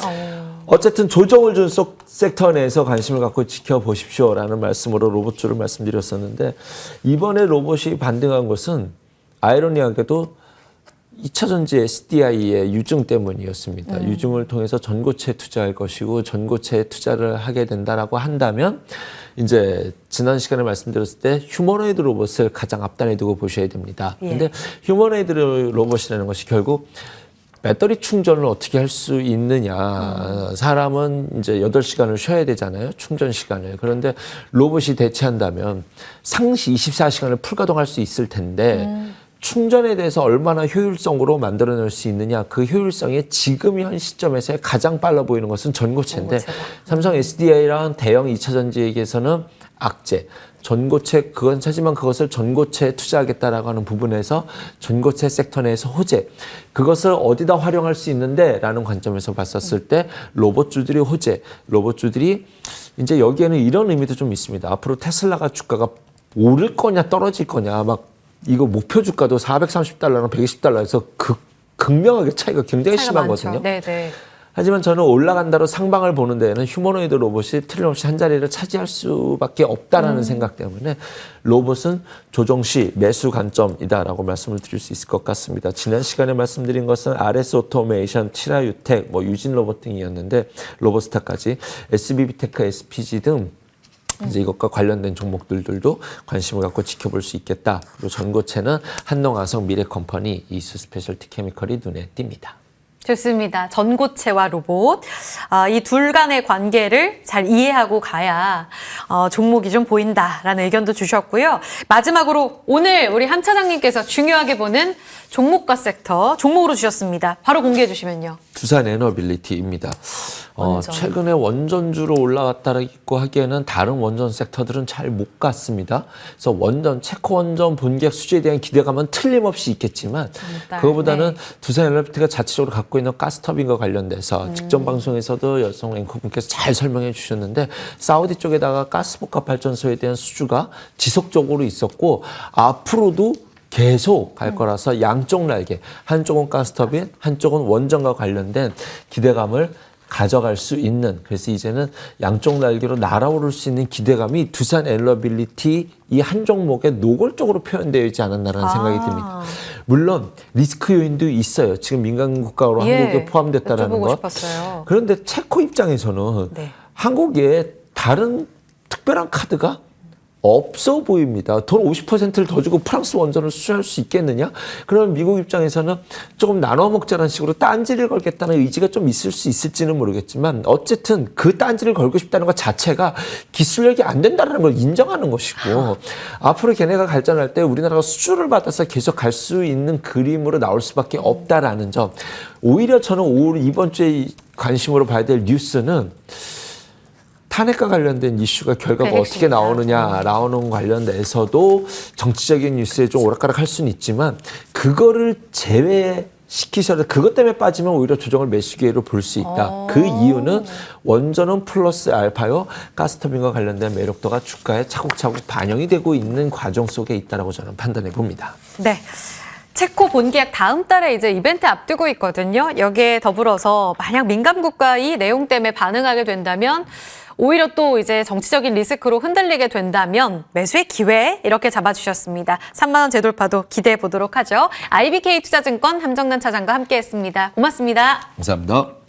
어쨌든 조정을 준 섹터 내에서 관심을 갖고 지켜보십시오라는 말씀으로 로봇주를 말씀드렸었는데 이번에 로봇이 반등한 것은 아이러니하게도 2차전지 SDI의 유증 때문이었습니다. 유증을 통해서 전고체에 투자할 것이고 전고체에 투자를 하게 된다라고 한다면 이제 지난 시간에 말씀드렸을 때 휴머노이드 로봇을 가장 앞단에 두고 보셔야 됩니다. 근데 휴머노이드 로봇이라는 것이 결국 배터리 충전을 어떻게 할 수 있느냐. 사람은 이제 8시간을 쉬어야 되잖아요. 충전 시간을. 그런데 로봇이 대체한다면 상시 24시간을 풀가동할 수 있을 텐데 충전에 대해서 얼마나 효율성으로 만들어낼 수 있느냐. 그 효율성이 지금 현 시점에서 가장 빨라 보이는 것은 전고체인데 삼성 SDI랑 대형 2차전지에게서는 악재, 전고체 하지만 그것을 전고체에 투자하겠다라고 하는 부분에서 전고체 섹터 내에서 호재, 그것을 어디다 활용할 수 있는데 라는 관점에서 봤었을 때 로봇주들이 호재, 로봇주들이 이제 여기에는 이런 의미도 좀 있습니다. 앞으로 테슬라가 주가가 오를 거냐 떨어질 거냐 막 이거 목표 주가도 430달러랑 120달러에서 극명하게 차이가 굉장히 심하거든요. 네네. 하지만 저는 올라간다로 상방을 보는 데에는 휴머노이드 로봇이 틀림없이 한 자리를 차지할 수밖에 없다라는 생각 때문에 로봇은 조정 시 매수 관점이다라고 말씀을 드릴 수 있을 것 같습니다. 지난 시간에 말씀드린 것은 RS 오토메이션, 티라유텍, 유진 로봇 등이었는데 로봇스타까지 SBB테크, SPG 등 이제 이것과 관련된 종목들도 관심을 갖고 지켜볼 수 있겠다. 그리고 전고체는 한농화성, 미래컴퍼니, 이수 스페셜티 케미컬이 눈에 띕니다. 좋습니다. 전고체와 로봇. 이 둘 간의 관계를 잘 이해하고 가야 종목이 좀 보인다라는 의견도 주셨고요. 마지막으로 오늘 우리 함 차장님께서 중요하게 보는 종목과 섹터 종목으로 주셨습니다. 바로 공개해 주시면요. 두산 에너빌리티입니다. 원전. 최근에 원전주로 올라갔다고 하기에는 다른 원전 섹터들은 잘 못 갔습니다. 그래서 원전, 체코 원전 본계약 수주에 대한 기대감은 틀림없이 있겠지만 그거보다는 두산 에너빌리티가 자체적으로 갖고 있는 가스터빈과 관련돼서 직전 방송에서도 여성 앵커분께서 잘 설명해 주셨는데 사우디 쪽에다가 가스복합 발전소에 대한 수주가 지속적으로 있었고 앞으로도 계속 갈 거라서 양쪽 날개, 한쪽은 가스터빈, 한쪽은 원전과 관련된 기대감을 가져갈 수 있는, 그래서 이제는 양쪽 날개로 날아오를 수 있는 기대감이 두산 에너빌리티 이 한 종목에 노골적으로 표현되어 있지 않았나라는 생각이 듭니다. 물론 리스크 요인도 있어요. 지금 민간 국가로 한국에 포함됐다라는 여쭤보고 것. 싶었어요. 그런데 체코 입장에서는 네. 한국에 다른 특별한 카드가 없어 보입니다. 돈 50%를 더 주고 프랑스 원전을 수출할 수 있겠느냐? 그러면 미국 입장에서는 조금 나눠 먹자는 식으로 딴지를 걸겠다는 의지가 좀 있을 수 있을지는 모르겠지만 어쨌든 그 딴지를 걸고 싶다는 것 자체가 기술력이 안 된다는 걸 인정하는 것이고 앞으로 걔네가 발전할 때 우리나라가 수주를 받아서 계속 갈 수 있는 그림으로 나올 수밖에 없다라는 점. 오히려 저는 이번 주에 관심으로 봐야 될 뉴스는 탄핵과 관련된 이슈가 결과가 어떻게 나오는 관련돼서도 정치적인 뉴스에 좀 오락가락할 수는 있지만 그거를 제외시키셔도 그것 때문에 빠지면 오히려 조정을 매수 기회로 볼 수 있다. 그 이유는 원전은 플러스 알파요. 가스터빈과 관련된 매력도가 주가에 차곡차곡 반영이 되고 있는 과정 속에 있다라고 저는 판단해 봅니다. 네. 체코 본계약 다음 달에 이제 이벤트 앞두고 있거든요. 여기에 더불어서 만약 민감 국가 이 내용 때문에 반응하게 된다면 오히려 또 이제 정치적인 리스크로 흔들리게 된다면 매수의 기회 이렇게 잡아주셨습니다. 3만 원 재돌파도 기대해 보도록 하죠. IBK 투자증권 함정난 차장과 함께했습니다. 고맙습니다. 감사합니다.